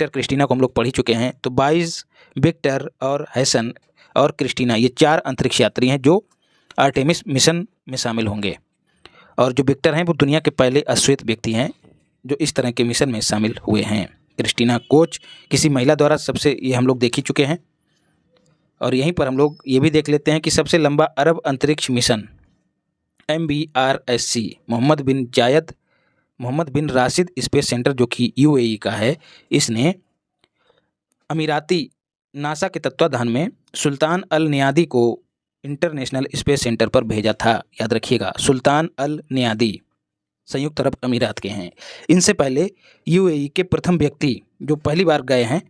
Christina को हम लोग पढ़ ही चुके हैं। तो वाइस, विक्टर और हैसन और क्रिस्टीना, ये 4 अंतरिक्ष यात्री हैं जो आर्टेमिस मिशन में शामिल होंगे। और जो विक्टर हैं वो दुनिया के पहले अश्वेत व्यक्ति हैं जो इस तरह के मिशन में शामिल हुए हैं। क्रिस्टीना कोच किसी महिला द्वारा ये हम लोग देख ही चुके हैं। और यहीं पर हम लोग ये भी देख लेते हैं कि सबसे लंबा अरब अंतरिक्ष मिशन MBRSC मोहम्मद बिन राशिद स्पेस सेंटर, जो कि UAE का है, इसने अमीराती नासा के तत्वाधान में सुल्तान अल नियादी को इंटरनेशनल स्पेस सेंटर पर भेजा था, याद रखिएगा। सुल्तान अल नियादी संयुक्त अरब अमीरात के हैं। इनसे पहले UAE के प्रथम व्यक्ति जो पहली बार गए हैं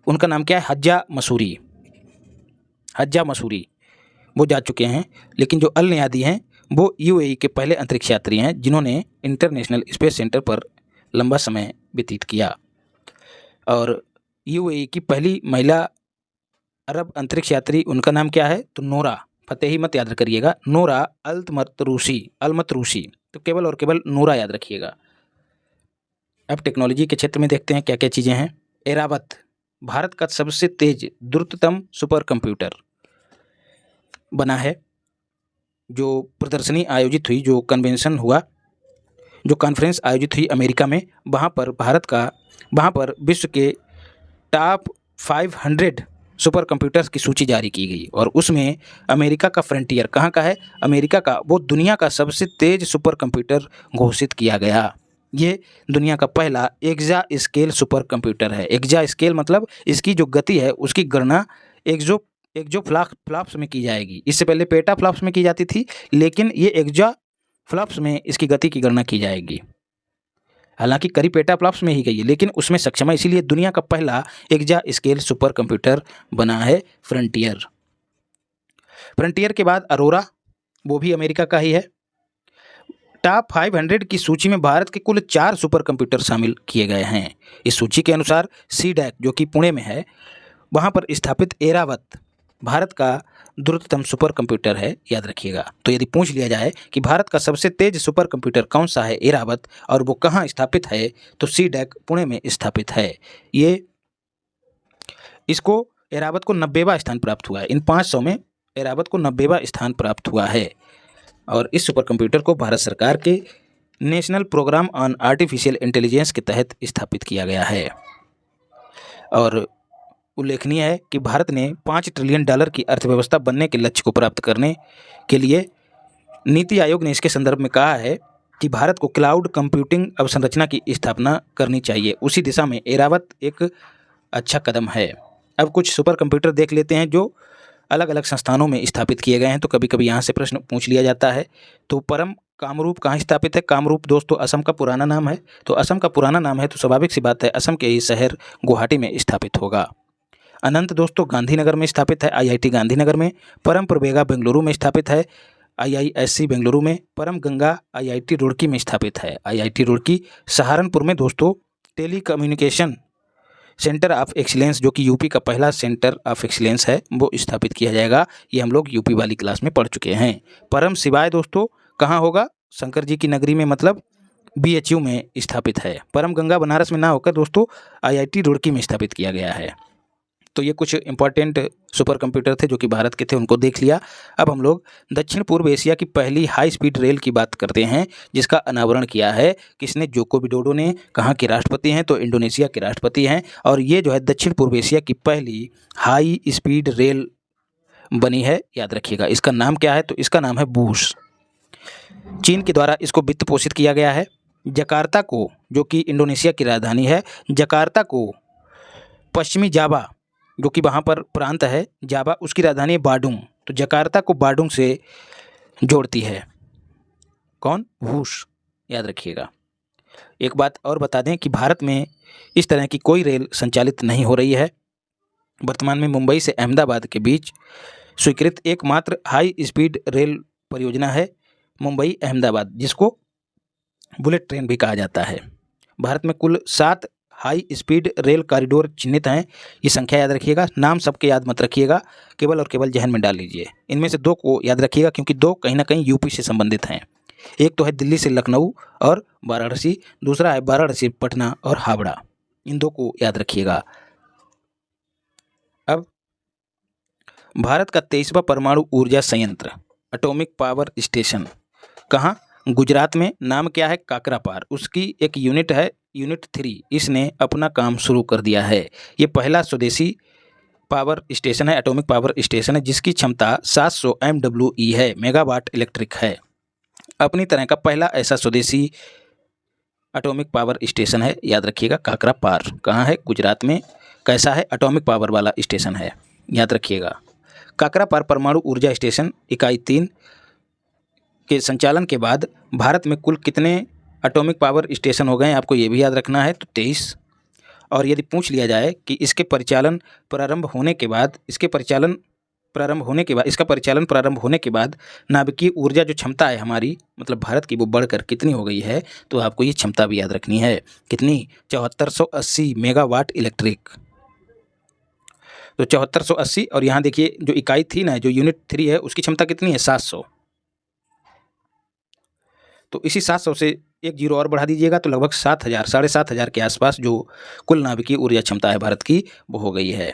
उनका नाम क्या है? हज्जा मसूरी, वो जा चुके हैं। लेकिन जो अल नियादी हैं वो UAE के पहले अंतरिक्ष यात्री हैं जिन्होंने इंटरनेशनल स्पेस सेंटर पर लंबा समय व्यतीत किया। और UAE की पहली महिला अरब अंतरिक्ष यात्री, उनका नाम क्या है? तो नोरा, फतेही मत याद करिएगा, नोरा अलमतरूसी। तो केवल और केवल नोरा याद रखिएगा। अब टेक्नोलॉजी के क्षेत्र में देखते हैं क्या क्या चीज़ें हैं। एरावत भारत का सबसे तेज द्रुततम सुपर कंप्यूटर बना है। जो प्रदर्शनी आयोजित हुई, जो कन्वेंशन हुआ, जो कॉन्फ्रेंस आयोजित हुई अमेरिका में, वहाँ पर विश्व के टॉप 500 सुपर कंप्यूटर्स की सूची जारी की गई और उसमें अमेरिका का फ्रंटियर कहाँ का है, अमेरिका का वो दुनिया का सबसे तेज सुपर कंप्यूटर घोषित किया गया। ये दुनिया का पहला एक्जा स्केल सुपर कंप्यूटर है। एक्जा स्केल मतलब इसकी जो गति है उसकी गणना एक्जो फ्लॉप्स में की जाएगी। इससे पहले पेटा फ्लॉप्स में की जाती थी, लेकिन ये एक्जा फ्लॉप्स में इसकी गति की गणना की जाएगी। हालांकि करीब पेटा फ्लॉप्स में ही गई है, लेकिन उसमें सक्षम है, इसीलिए दुनिया का पहला एक्जा स्केल सुपर कंप्यूटर बना है फ्रंटियर। फ्रंटियर के बाद अरोरा, वो भी अमेरिका का ही है। टॉप 500 की सूची में भारत के कुल 4 सुपर कंप्यूटर शामिल किए गए हैं। इस सूची के अनुसार सीडैक जो कि पुणे में है, वहाँ पर स्थापित एरावत भारत का द्रुततम सुपर कंप्यूटर है, याद रखिएगा। तो यदि पूछ लिया जाए कि भारत का सबसे तेज सुपर कंप्यूटर कौन सा है, एरावत, और वो कहाँ स्थापित है, तो सीडैक पुणे में स्थापित है। इसको एरावत को 90वां स्थान प्राप्त हुआ है। इन 500 में एरावत को 90वां स्थान प्राप्त हुआ है और इस सुपर कंप्यूटर को भारत सरकार के national programme on artificial intelligence के तहत स्थापित किया गया है। और उल्लेखनीय है कि भारत ने $5 ट्रिलियन की अर्थव्यवस्था बनने के लक्ष्य को प्राप्त करने के लिए नीति आयोग ने इसके संदर्भ में कहा है कि भारत को क्लाउड कंप्यूटिंग अवसंरचना की स्थापना करनी चाहिए। उसी दिशा में एरावत एक अच्छा कदम है। अब कुछ सुपर कंप्यूटर देख लेते हैं जो अलग अलग संस्थानों में स्थापित किए गए हैं। तो कभी कभी यहाँ से प्रश्न पूछ लिया जाता है। तो परम कामरूप कहाँ स्थापित है? कामरूप दोस्तों असम का पुराना नाम है। तो असम का पुराना नाम है तो स्वाभाविक सी बात है असम के ही शहर गुवाहाटी में स्थापित होगा। अनंत दोस्तों गांधीनगर में स्थापित है, IIT गांधीनगर में। परम प्रवेगा बेंगलुरु में स्थापित है, IISc बेंगलुरु में। परम गंगा IIT रुड़की में स्थापित है, IIT रुड़की। सहारनपुर में दोस्तों टेलीकम्युनिकेशन सेंटर ऑफ एक्सीलेंस जो कि यूपी का पहला सेंटर ऑफ एक्सीलेंस है, वो स्थापित किया जाएगा। ये हम लोग यूपी वाली क्लास में पढ़ चुके हैं। परम शिवाय दोस्तों कहाँ होगा? शंकर जी की नगरी में, मतलब BHU में स्थापित है। परम गंगा बनारस में ना होकर दोस्तों IIT रुड़की में स्थापित किया गया है। तो ये कुछ इंपॉर्टेंट सुपर कंप्यूटर थे जो कि भारत के थे, उनको देख लिया। अब हम लोग दक्षिण पूर्व एशिया की पहली हाई स्पीड रेल की बात करते हैं जिसका अनावरण किया है किसने? जोको विडोडो ने। कहाँ के राष्ट्रपति हैं? तो इंडोनेशिया के राष्ट्रपति हैं। और ये जो है दक्षिण पूर्व एशिया की पहली हाई स्पीड रेल बनी है, याद रखिएगा। इसका नाम क्या है? तो इसका नाम है बूश। चीन के द्वारा इसको वित्त पोषित किया गया है। जकार्ता को, जो कि इंडोनेशिया की राजधानी है, जकार्ता को पश्चिमी जावा जो कि वहाँ पर प्रांत है जावा, उसकी राजधानी है बाडुंग। तो जकार्ता को बाडुंग से जोड़ती है कौन? वूश, याद रखिएगा। एक बात और बता दें कि भारत में इस तरह की कोई रेल संचालित नहीं हो रही है। वर्तमान में मुंबई से अहमदाबाद के बीच स्वीकृत एकमात्र हाई स्पीड रेल परियोजना है मुंबई अहमदाबाद, जिसको बुलेट ट्रेन भी कहा जाता है। भारत में कुल 7 हाई स्पीड रेल कॉरिडोर चिन्हित हैं। ये संख्या याद रखिएगा, नाम सबके याद मत रखिएगा, केवल और केवल जहन में डाल लीजिए। इनमें से 2 को याद रखिएगा क्योंकि 2 कहीं ना कहीं यूपी से संबंधित हैं। एक तो है दिल्ली से लखनऊ और वाराणसी, दूसरा है वाराणसी पटना और हावड़ा। इन 2 को याद रखिएगा। अब भारत का 23वां परमाणु ऊर्जा संयंत्र एटॉमिक पावर स्टेशन कहाँ? गुजरात में। नाम क्या है? काकरापार। उसकी एक यूनिट है यूनिट 3, इसने अपना काम शुरू कर दिया है। ये पहला स्वदेशी पावर स्टेशन है, एटॉमिक पावर स्टेशन है, जिसकी क्षमता 700 MWE है, मेगावाट इलेक्ट्रिक है। अपनी तरह का पहला ऐसा स्वदेशी एटॉमिक पावर स्टेशन है, याद रखिएगा। काकरापार कहाँ है? गुजरात में। कैसा है? एटॉमिक पावर वाला स्टेशन है, याद रखिएगा। काकरापार परमाणु ऊर्जा स्टेशन इकाई 3 के संचालन के बाद भारत में कुल कितने एटॉमिक पावर स्टेशन हो गए हैं, आपको ये भी याद रखना है। तो 23। और यदि पूछ लिया जाए कि इसका परिचालन प्रारंभ होने के बाद नाभिकीय ऊर्जा जो क्षमता है हमारी, मतलब भारत की, वो बढ़कर कितनी हो गई है, तो आपको ये क्षमता भी याद रखनी है। कितनी? 7480 मेगावाट इलेक्ट्रिक। तो 7480, और यहाँ देखिए जो इकाई थी ना, जो यूनिट 3 है, उसकी क्षमता कितनी है? 700। तो इसी 700 से एक जीरो और बढ़ा दीजिएगा तो लगभग 7000, 7500 के आसपास जो कुल नाभिकीय ऊर्जा क्षमता है भारत की, वो हो गई है।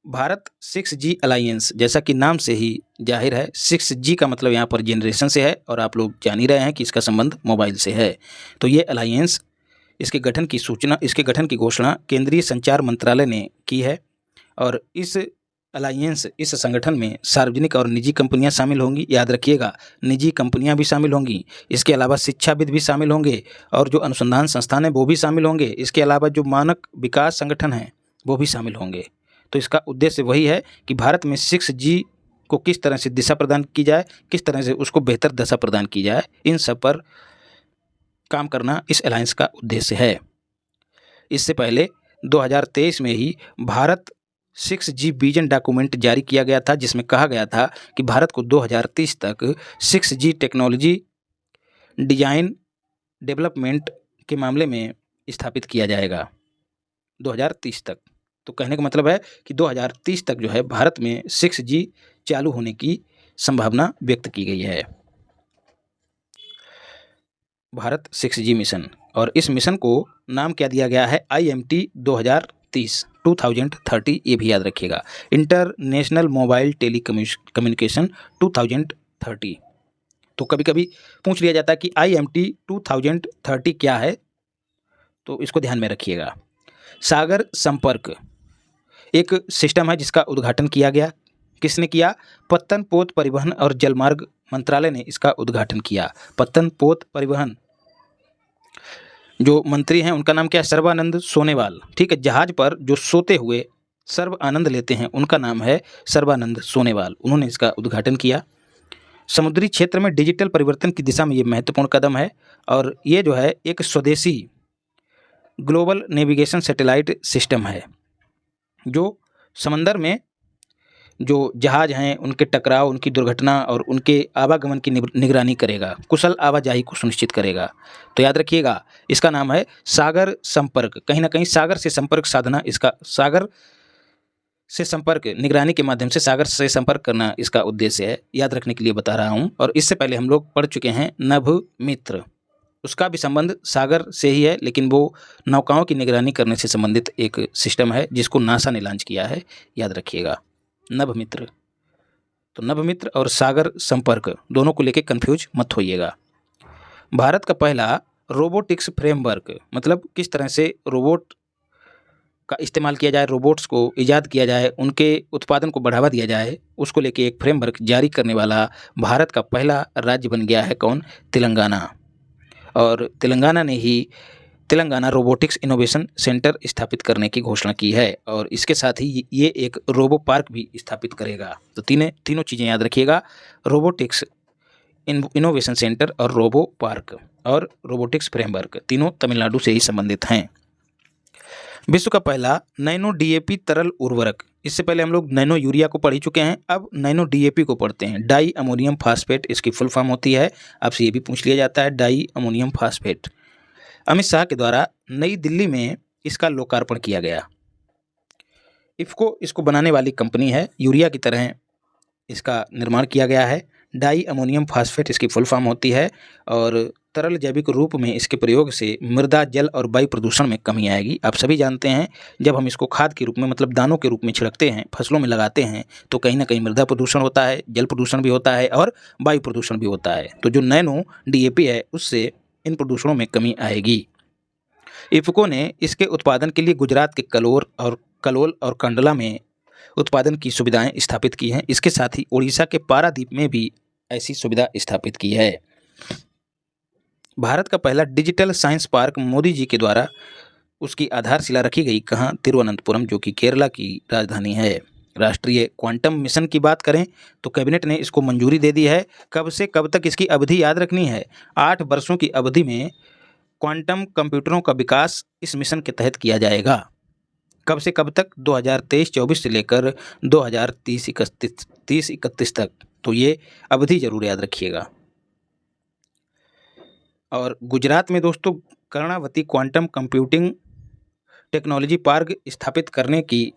भारत 6G अलायंस, जैसा कि नाम से ही जाहिर है 6G का मतलब यहाँ पर जनरेशन से है और आप लोग जान ही रहे हैं कि इसका संबंध मोबाइल से है। तो ये अलायंस, इसके गठन की घोषणा केंद्रीय संचार मंत्रालय ने की है और इस अलायंस, इस संगठन में सार्वजनिक और निजी कंपनियां शामिल होंगी। याद रखिएगा, निजी कंपनियां भी शामिल होंगी। इसके अलावा शिक्षाविद भी शामिल होंगे और जो अनुसंधान संस्थान है वो भी शामिल होंगे। इसके अलावा जो मानक विकास संगठन हैं वो भी शामिल होंगे। तो इसका उद्देश्य वही है कि भारत में 6G को किस तरह से दिशा प्रदान की जाए, किस तरह से उसको बेहतर दशा प्रदान की जाए, इन सब पर काम करना इस अलायंस का उद्देश्य है। इससे पहले 2023 में ही भारत 6G विजन डॉक्यूमेंट जारी किया गया था, जिसमें कहा गया था कि भारत को 2030 तक 6G टेक्नोलॉजी डिजाइन डेवलपमेंट के मामले में स्थापित किया जाएगा 2030 तक। तो कहने का मतलब है कि 2030 तक जो है भारत में 6G चालू होने की संभावना व्यक्त की गई है। भारत 6G मिशन, और इस मिशन को नाम क्या दिया गया है, IMT 2030, ये भी याद रखिएगा, इंटरनेशनल मोबाइल टेलीकम्युनिकेशन 2030। तो कभी कभी पूछ लिया जाता है कि IMT 2030 क्या है, तो इसको ध्यान में रखिएगा। सागर संपर्क एक सिस्टम है जिसका उद्घाटन किया गया। किसने किया? पत्तन पोत परिवहन और जलमार्ग मंत्रालय ने इसका उद्घाटन किया। पत्तन पोत परिवहन, जो मंत्री हैं उनका नाम क्या है? सर्बानंद सोनेवाल। ठीक है, जहाज पर जो सोते हुए सर्व आनंद लेते हैं उनका नाम है सर्बानंद सोनेवाल। उन्होंने इसका उद्घाटन किया। समुद्री क्षेत्र में डिजिटल परिवर्तन की दिशा में ये महत्वपूर्ण कदम है और ये जो है एक स्वदेशी ग्लोबल नेविगेशन सैटेलाइट सिस्टम है जो समंदर में जो जहाज हैं उनके टकराव, उनकी दुर्घटना और उनके आवागमन की निगरानी करेगा, कुशल आवाजाही को सुनिश्चित करेगा। तो याद रखिएगा, इसका नाम है सागर संपर्क। कहीं ना कहीं सागर से संपर्क साधना, इसका सागर से संपर्क, निगरानी के माध्यम से सागर से संपर्क करना इसका उद्देश्य है। याद रखने के लिए बता रहा हूँ। और इससे पहले हम लोग पढ़ चुके हैं नभ मित्र, उसका भी संबंध सागर से ही है, लेकिन वो नौकाओं की निगरानी करने से संबंधित एक सिस्टम है जिसको नासा ने लॉन्च किया है। याद रखिएगा, नभ मित्र। तो नभ मित्र और सागर संपर्क दोनों को लेकर कंफ्यूज मत होइएगा। भारत का पहला रोबोटिक्स फ्रेमवर्क, मतलब किस तरह से रोबोट का इस्तेमाल किया जाए, रोबोट्स को इजाद किया जाए, उनके उत्पादन को बढ़ावा दिया जाए, उसको लेके एक फ्रेमवर्क जारी करने वाला भारत का पहला राज्य बन गया है कौन? तेलंगाना। और तेलंगाना ने ही तेलंगाना रोबोटिक्स इनोवेशन सेंटर स्थापित करने की घोषणा की है और इसके साथ ही ये एक रोबो पार्क भी स्थापित करेगा। तो तीनों चीज़ें याद रखिएगा, रोबोटिक्स इनोवेशन सेंटर और रोबो पार्क और रोबोटिक्स फ्रेमवर्क, तीनों तमिलनाडु से ही संबंधित हैं। विश्व का पहला नैनो DAP तरल उर्वरक, इससे पहले हम लोग नैनो यूरिया को पढ़ ही चुके हैं, अब नैनो DAP को पढ़ते हैं। डाई अमोनियम फास्फेट इसकी फुल फॉर्म होती है, आपसे ये भी पूछ लिया जाता है, di ammonium phosphate. Amit Shah के द्वारा नई दिल्ली में इसका लोकार्पण किया गया। इफ़को इसको बनाने वाली कंपनी है, यूरिया की तरह इसका निर्माण किया गया है। डाई अमोनियम फास्फेट इसकी फुल फॉर्म होती है और तरल जैविक रूप में इसके प्रयोग से मृदा, जल और वायु प्रदूषण में कमी आएगी। आप सभी जानते हैं, जब हम इसको खाद के रूप में, मतलब दानों के रूप में छिड़कते हैं, फसलों में लगाते हैं, तो कहीं ना कहीं मृदा प्रदूषण होता है, जल प्रदूषण भी होता है और वायु प्रदूषण भी होता है। तो जो नैनो DAP है उससे इन प्रदूषणों में कमी आएगी। इफ़को ने इसके उत्पादन के लिए गुजरात के कलोल और कंडला में उत्पादन की सुविधाएं स्थापित की हैं। इसके साथ ही उड़ीसा के पारादीप में भी ऐसी सुविधा स्थापित की है। भारत का पहला digital science park Modi ji के द्वारा उसकी आधारशिला रखी गई, कहाँ? तिरुवनंतपुरम, जो कि केरला की राजधानी है। राष्ट्रीय क्वांटम मिशन की बात करें तो कैबिनेट ने इसको मंजूरी दे दी है। कब से कब तक इसकी अवधि याद रखनी है? 8 वर्षों की अवधि में क्वांटम कंप्यूटरों का विकास इस मिशन के तहत किया जाएगा। कब से कब तक? 2023-24 से लेकर 2030-31 तक। तो ये अवधि जरूर याद रखिएगा। और गुजरात में दोस्तों Karnavati quantum computing technology park स्थापित करने की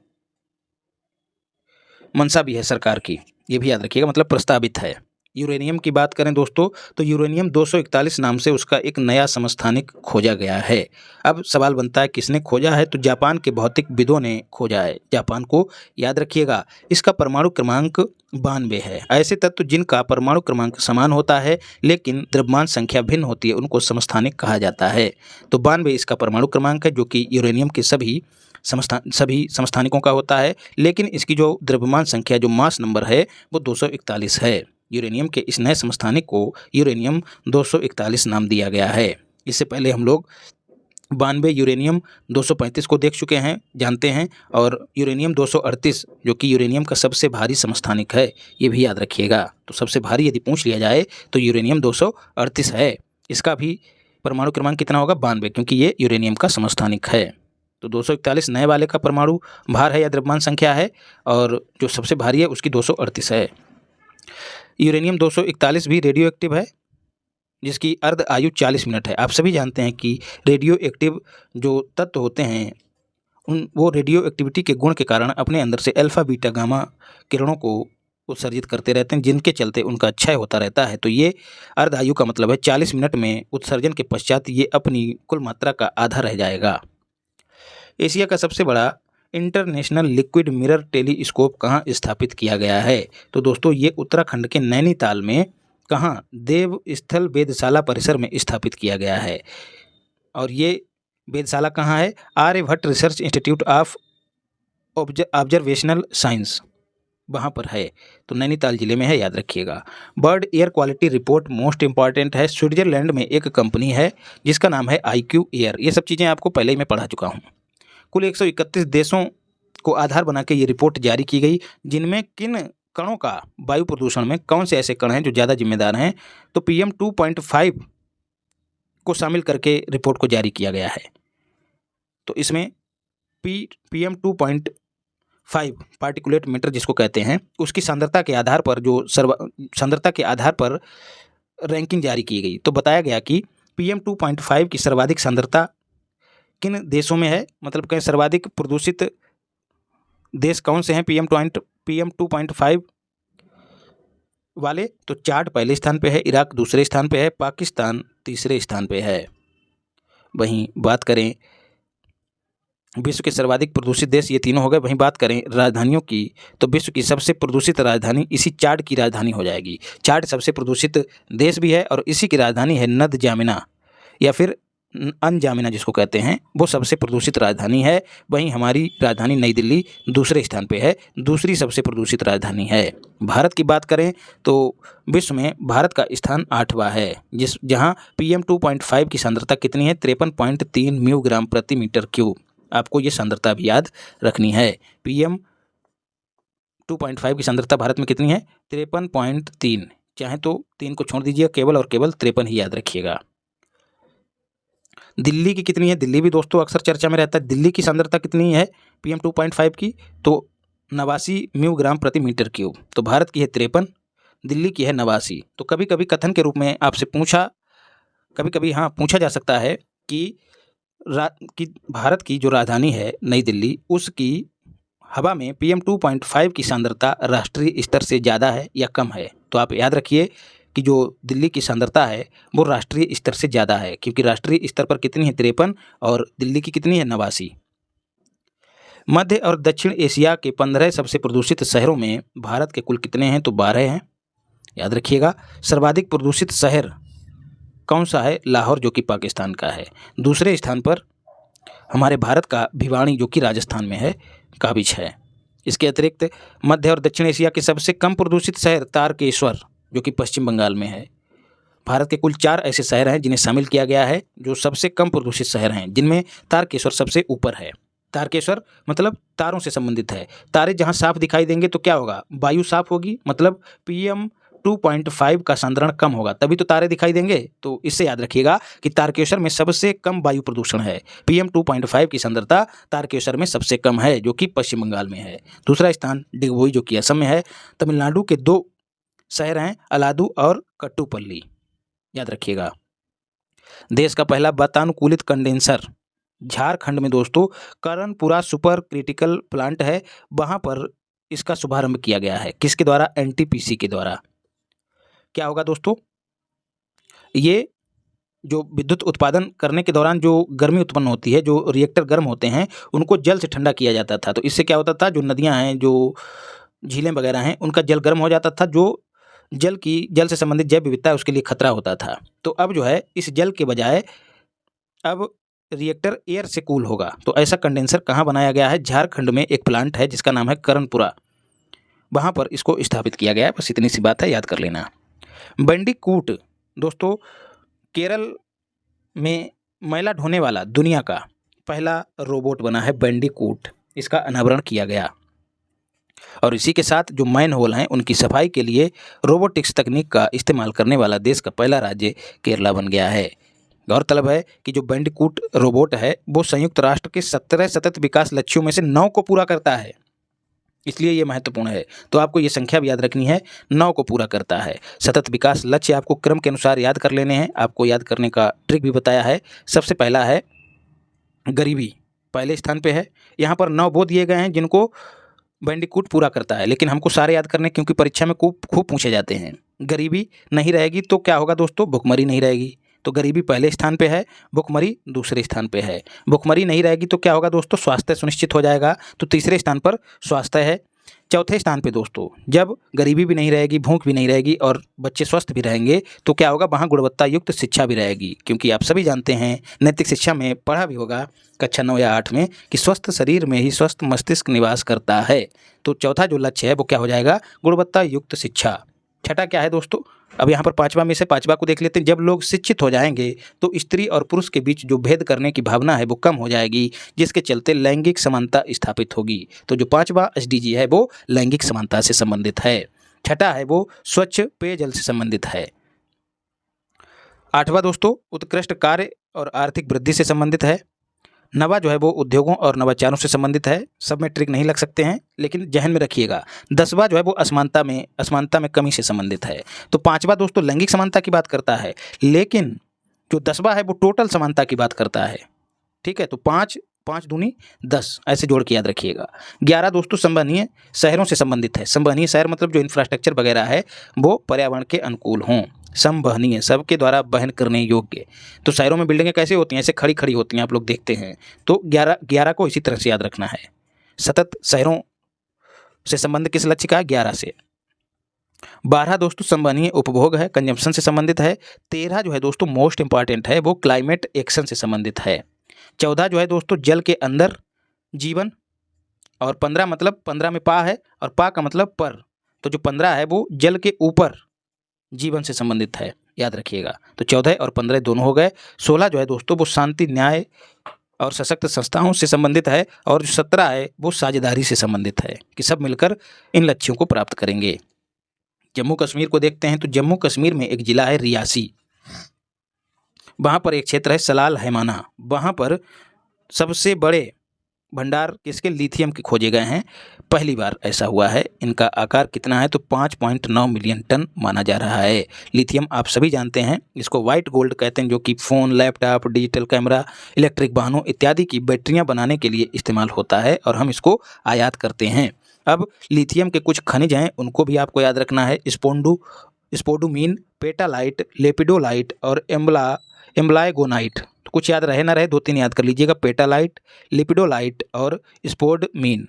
मंशा भी है सरकार की, ये भी याद रखिएगा, मतलब प्रस्तावित है। यूरेनियम की बात करें दोस्तों, तो यूरेनियम 241 नाम से उसका एक नया समस्थानिक खोजा गया है। अब सवाल बनता है किसने खोजा है, तो जापान के भौतिकविदों ने खोजा है। जापान को याद रखिएगा, इसका परमाणु क्रमांक 92 है। ऐसे तत्व जिनका परमाणु क्रमांक समान होता है लेकिन द्रव्यमान संख्या भिन्न होती है उनको समस्थानिक कहा जाता है। तो 92 इसका परमाणु क्रमांक है, जो कि यूरेनियम के सभी समस्थानिकों का होता है, लेकिन इसकी जो द्रव्यमान संख्या, जो मास नंबर है, वो 241 है। यूरेनियम के इस नए समस्थानिक को यूरेनियम 241 नाम दिया गया है। इससे पहले हम लोग 92 यूरेनियम 235 को देख चुके हैं, जानते हैं, और यूरेनियम 238 जो कि यूरेनियम का सबसे भारी समस्थानिक है, ये भी याद रखिएगा। तो सबसे भारी यदि पूछ लिया जाए तो यूरेनियम 238 है। इसका भी परमाणु क्रमांक कितना होगा, 92, क्योंकि ये यूरेनियम का समस्थानिक है। तो 241 नए वाले का परमाणु भार है या द्रव्यमान संख्या है, और जो सबसे भारी है उसकी 238 है। यूरेनियम 241 भी रेडियो एक्टिव है, जिसकी अर्ध आयु 40 मिनट है। आप सभी जानते हैं कि रेडियो एक्टिव जो तत्व होते हैं वो रेडियो एक्टिविटी के गुण के कारण अपने अंदर से अल्फा बीटा गामा किरणों को उत्सर्जित करते रहते हैं, जिनके चलते उनका क्षय होता रहता है। तो ये अर्ध आयु का मतलब है 40 मिनट में उत्सर्जन के पश्चात ये अपनी कुल मात्रा का आधा रह जाएगा। एशिया का सबसे बड़ा इंटरनेशनल लिक्विड मिरर टेलीस्कोप कहाँ स्थापित किया गया है, तो दोस्तों ये उत्तराखंड के नैनीताल में कहाँ, देवस्थल वेधशाला परिसर में स्थापित किया गया है। और ये वेधशाला कहाँ है, Aryabhatta research institute of observational science, वहाँ पर है। तो नैनीताल जिले में है, याद रखिएगा। Bird air quality report most important है। स्विट्जरलैंड में एक कंपनी है जिसका नाम है IQ एयर। ये सब चीज़ें आपको पहले ही मैं पढ़ा चुका हूँ। कुल 131 देशों को आधार बना के ये रिपोर्ट जारी की गई, जिनमें किन कणों का वायु प्रदूषण में कौन से ऐसे कण हैं जो ज़्यादा जिम्मेदार हैं, तो PM 2.5 को शामिल करके रिपोर्ट को जारी किया गया है। तो इसमें PM 2.5 पार्टिकुलेट मीटर जिसको कहते हैं, उसकी सांद्रता के आधार पर सांद्रता के आधार पर रैंकिंग जारी की गई। तो बताया गया कि PM 2.5 की सर्वाधिक सांद्रता किन देशों में है, मतलब कहीं सर्वाधिक प्रदूषित देश कौन से हैं PM 2.5 वाले, तो चाड पहले स्थान पे है, इराक दूसरे स्थान पे है, पाकिस्तान तीसरे स्थान पे है। वहीं बात करें विश्व के सर्वाधिक प्रदूषित देश, ये तीनों हो गए। वहीं बात करें राजधानियों की, तो विश्व की सबसे प्रदूषित राजधानी इसी चाड की राजधानी हो जाएगी। चाड सबसे प्रदूषित देश भी है और इसी की राजधानी है नदजामिना या फिर अनजामिना जिसको कहते हैं, वो सबसे प्रदूषित राजधानी है। वहीं हमारी राजधानी नई दिल्ली दूसरे स्थान पे है, दूसरी सबसे प्रदूषित राजधानी है। भारत की बात करें तो विश्व में भारत का स्थान 8वां है, जहां PM 2.5 की सांद्रता कितनी है, 53.3 म्यूग्राम प्रति मीटर क्यूब। आपको ये सांद्रता भी याद रखनी है। PM 2.5 की सांद्रता भारत में कितनी है, 53.3, चाहे तो 3 को छोड़ दीजिए, केवल और केवल 53 ही याद रखिएगा। दिल्ली की कितनी है, दिल्ली भी दोस्तों अक्सर चर्चा में रहता है। दिल्ली की सांद्रता कितनी है PM 2.5 की, तो 89 म्यूग्राम प्रति मीटर क्यूब। तो भारत की है 53, दिल्ली की है 89। तो कभी कभी कथन के रूप में आपसे पूछा जा सकता है कि भारत की जो राजधानी है नई दिल्ली, उसकी हवा में PM 2.5 की सांद्रता राष्ट्रीय स्तर से ज़्यादा है या कम है। तो आप याद रखिए कि जो दिल्ली की सांद्रता है वो राष्ट्रीय स्तर से ज़्यादा है, क्योंकि राष्ट्रीय स्तर पर कितनी है 53 और दिल्ली की कितनी है 89। मध्य और दक्षिण एशिया के 15 सबसे प्रदूषित शहरों में भारत के कुल कितने हैं, तो 12 हैं, याद रखिएगा। सर्वाधिक प्रदूषित शहर कौन सा है, लाहौर जो कि पाकिस्तान का है। दूसरे स्थान पर हमारे भारत का भिवानी जो कि राजस्थान में है, काबिज है। इसके अतिरिक्त मध्य और दक्षिण एशिया के सबसे कम प्रदूषित शहर तारकेश्वर जो कि पश्चिम बंगाल में है। भारत के कुल 4 ऐसे शहर हैं जिन्हें शामिल किया गया है जो सबसे कम प्रदूषित शहर हैं, जिनमें तारकेश्वर सबसे ऊपर है। तारकेश्वर मतलब तारों से संबंधित है। तारे जहां साफ दिखाई देंगे तो क्या होगा, वायु साफ होगी, मतलब PM 2.5 का सांद्रण कम होगा, तभी तो तारे दिखाई देंगे। तो इससे याद रखिएगा कि तारकेश्वर में सबसे कम वायु प्रदूषण है। PM 2.5 की सांद्रता तारकेश्वर में सबसे कम है जो कि पश्चिम बंगाल में है। दूसरा स्थान डिगबोई जो कि असम में है। तमिलनाडु के 2 शहर हैं, अलादू और कट्टुपल्ली, याद रखिएगा। देश का पहला वातानुकूलित कंडेंसर झारखंड में दोस्तों करणपुरा सुपर क्रिटिकल प्लांट है, वहाँ पर इसका शुभारंभ किया गया है। किसके द्वारा, NTPC के द्वारा। क्या होगा दोस्तों, ये जो विद्युत उत्पादन करने के दौरान जो गर्मी उत्पन्न होती है, जो रिएक्टर गर्म होते हैं, उनको जल से ठंडा किया जाता था। तो इससे क्या होता था, जो नदियाँ हैं, जो झीलें वगैरह हैं, उनका जल गर्म हो जाता था, जो जल से संबंधित जैव विविधता है उसके लिए खतरा होता था। तो अब जो है इस जल के बजाय अब रिएक्टर एयर से कूल होगा। तो ऐसा कंडेंसर कहाँ बनाया गया है, झारखंड में एक प्लांट है जिसका नाम है कर्णपुरा, वहाँ पर इसको स्थापित किया गया है। बस इतनी सी बात है, याद कर लेना। बैंडिकूट दोस्तों, केरल में मैला ढोने वाला दुनिया का पहला रोबोट बना है बैंडिकूट, इसका अनावरण किया गया। और इसी के साथ जो मैन होल हैं उनकी सफाई के लिए रोबोटिक्स तकनीक का इस्तेमाल करने वाला देश का पहला राज्य केरला बन गया है। गौरतलब है कि जो बैंडिकूट रोबोट है वो संयुक्त राष्ट्र के 17 सतत विकास लक्ष्यों में से 9 को पूरा करता है, इसलिए ये महत्वपूर्ण है। तो आपको ये संख्या भी याद रखनी है, 9 को पूरा करता है। सतत विकास लक्ष्य आपको क्रम के अनुसार याद कर लेने हैं। आपको याद करने का ट्रिक भी बताया है। सबसे पहला है गरीबी, पहले स्थान पे है। यहाँ पर 9 वो दिए गए हैं जिनको बैंडिकूट पूरा करता है, लेकिन हमको सारे याद करने क्योंकि परीक्षा में खूब पूछे जाते हैं। गरीबी नहीं रहेगी तो क्या होगा दोस्तों, भुखमरी नहीं रहेगी। तो गरीबी पहले स्थान पे है, भुखमरी दूसरे स्थान पे है। भुखमरी नहीं रहेगी तो क्या होगा दोस्तों, स्वास्थ्य सुनिश्चित हो जाएगा, तो तीसरे स्थान पर स्वास्थ्य है। चौथे स्थान पे दोस्तों, जब गरीबी भी नहीं रहेगी, भूख भी नहीं रहेगी और बच्चे स्वस्थ भी रहेंगे तो क्या होगा, वहाँ गुणवत्ता युक्त शिक्षा भी रहेगी। क्योंकि आप सभी जानते हैं, नैतिक शिक्षा में पढ़ा भी होगा कक्षा 9 या 8 में कि स्वस्थ शरीर में ही स्वस्थ मस्तिष्क निवास करता है। तो चौथा जो लक्ष्य है वो क्या हो जाएगा, गुणवत्ता युक्त शिक्षा। छठा क्या है दोस्तों, अब यहाँ पर पांचवा में से पांचवा को देख लेते हैं। जब लोग शिक्षित हो जाएंगे तो स्त्री और पुरुष के बीच जो भेद करने की भावना है वो कम हो जाएगी, जिसके चलते लैंगिक समानता स्थापित होगी। तो जो पांचवा SDG है वो लैंगिक समानता से संबंधित है। छठा है वो स्वच्छ पेयजल से संबंधित है। आठवां दोस्तों उत्कृष्ट कार्य और आर्थिक वृद्धि से संबंधित है। नवा जो है वो उद्योगों और नवाचारों से संबंधित है। सब में ट्रिक नहीं लग सकते हैं, लेकिन जहन में रखिएगा। 10वां जो है वो असमानता में कमी से संबंधित है। तो 5वां दोस्तों लैंगिक समानता की बात करता है, लेकिन जो 10वां है वो टोटल समानता की बात करता है। ठीक है, तो 5 5 दूनी 10 ऐसे जोड़ के याद रखिएगा। 11 दोस्तों संवहनीय शहरों से संबंधित है। संवहनीय शहर मतलब जो इंफ्रास्ट्रक्चर वगैरह है वो पर्यावरण के अनुकूल हों। संवहनीय, सबके द्वारा वहन करने योग्य। तो शहरों में बिल्डिंगें कैसे होती हैं, ऐसे खड़ी खड़ी होती हैं, आप लोग देखते हैं। तो 11 को इसी तरह से याद रखना है। सतत शहरों से संबंध किस लक्ष्य का है, 11 से। 12 दोस्तों संवहनीय उपभोग है, कंजम्पशन से संबंधित है। 13 जो है दोस्तों मोस्ट इंपॉर्टेंट है, वो क्लाइमेट एक्शन से संबंधित है। 14 जो है दोस्तों जल के अंदर जीवन। और 15 मतलब 15 में पा है और पा का मतलब पर। तो जो 15 है वो जल के ऊपर जीवन से संबंधित है, याद रखिएगा। तो 14 और 15 दोनों हो गए। 16 जो है दोस्तों वो शांति, न्याय और सशक्त संस्थाओं से संबंधित है। और जो 17 है वो साझेदारी से संबंधित है कि सब मिलकर इन लक्ष्यों को प्राप्त करेंगे। जम्मू कश्मीर को देखते हैं तो जम्मू कश्मीर में एक जिला है रियासी, वहाँ पर एक क्षेत्र है सलाल हैमाना। वहाँ पर सबसे बड़े भंडार किसके, लिथियम के खोजे गए हैं। पहली बार ऐसा हुआ है। इनका आकार कितना है तो 5.9 मिलियन टन माना जा रहा है। लिथियम आप सभी जानते हैं, इसको वाइट गोल्ड कहते हैं, जो कि phone, laptop, digital camera, electric वाहनों इत्यादि की बैटरियां बनाने के लिए इस्तेमाल होता है और हम इसको आयात करते हैं। अब लिथियम के कुछ खनिज हैं, उनको भी आपको याद रखना है। स्पोडुमीन, पेटालाइट, लेपिडोलाइट और एम्ब्लायगोनाइट। तो कुछ याद रहे ना रहे, 2-3 याद कर लीजिएगा, पेटालाइट, लिपिडोलाइट और स्पोडमीन।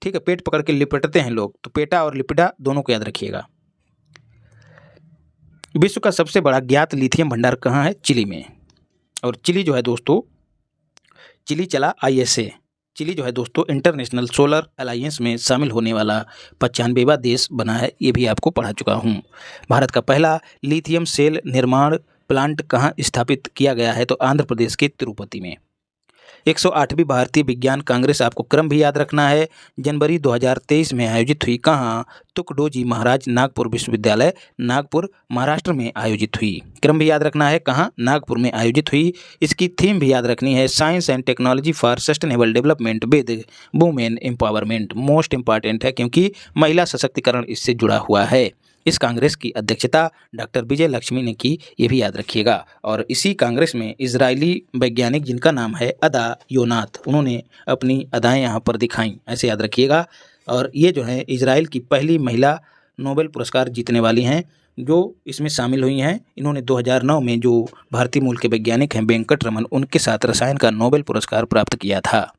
ठीक है, पेट पकड़ के लिपटते हैं लोग, तो पेटा और लिपिडा दोनों को याद रखिएगा। विश्व का सबसे बड़ा ज्ञात लिथियम भंडार कहाँ है, चिली में। और चिली जो है दोस्तों, चिली चला ISA। चिली जो है दोस्तों इंटरनेशनल सोलर अलायंस में शामिल होने वाला 95वां देश बना है, ये भी आपको पढ़ा चुका हूँ। भारत का पहला लिथियम सेल निर्माण प्लांट कहाँ स्थापित किया गया है तो आंध्र प्रदेश के तिरुपति में। 108वीं भारतीय विज्ञान कांग्रेस, आपको क्रम भी याद रखना है, जनवरी 2023 में आयोजित हुई। कहाँ, तुकडोजी महाराज नागपुर विश्वविद्यालय, नागपुर महाराष्ट्र में आयोजित हुई। क्रम भी याद रखना है, कहाँ, नागपुर में आयोजित हुई। इसकी थीम भी याद रखनी है, science and technology for sustainable development with women empowerment. Most important है क्योंकि महिला सशक्तिकरण इससे जुड़ा हुआ है। इस कांग्रेस की अध्यक्षता डॉक्टर विजय लक्ष्मी ने की, ये भी याद रखिएगा। और इसी कांग्रेस में इजरायली वैज्ञानिक जिनका नाम है अदा योनाथ, उन्होंने अपनी अदाएं यहाँ पर दिखाई, ऐसे याद रखिएगा। और ये जो है इजराइल की पहली महिला नोबेल पुरस्कार जीतने वाली हैं। जो इसमें शामिल हुई हैं, इन्होंने 2009 में जो भारतीय मूल के वैज्ञानिक हैं वेंकट रमन, उनके साथ रसायन का नोबेल पुरस्कार प्राप्त किया था।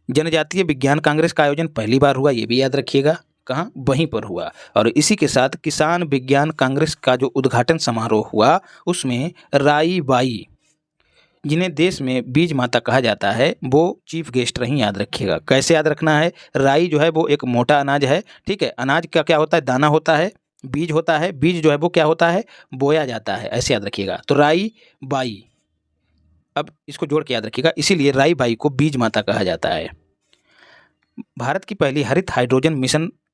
जनजातीय विज्ञान कांग्रेस का आयोजन पहली बार हुआ, ये भी याद रखिएगा, कहाँ, वहीं पर हुआ। और इसी के साथ किसान विज्ञान कांग्रेस का जो उद्घाटन समारोह हुआ उसमें राई बाई, जिन्हें देश में बीज माता कहा जाता है, वो चीफ गेस्ट रही, याद रखिएगा। कैसे याद रखना है, राई जो है वो एक मोटा अनाज है, ठीक है। अनाज का क्या होता है, दाना होता है, बीज होता है, बीज जो है वो क्या होता है, बोया जाता है, ऐसे याद रखिएगा। तो राई बाई, अब इसको जोड़ के याद रखिएगा, इसीलिए राई बाई को बीज माता कहा जाता है। भारत की पहली हरित हाइड्रोजन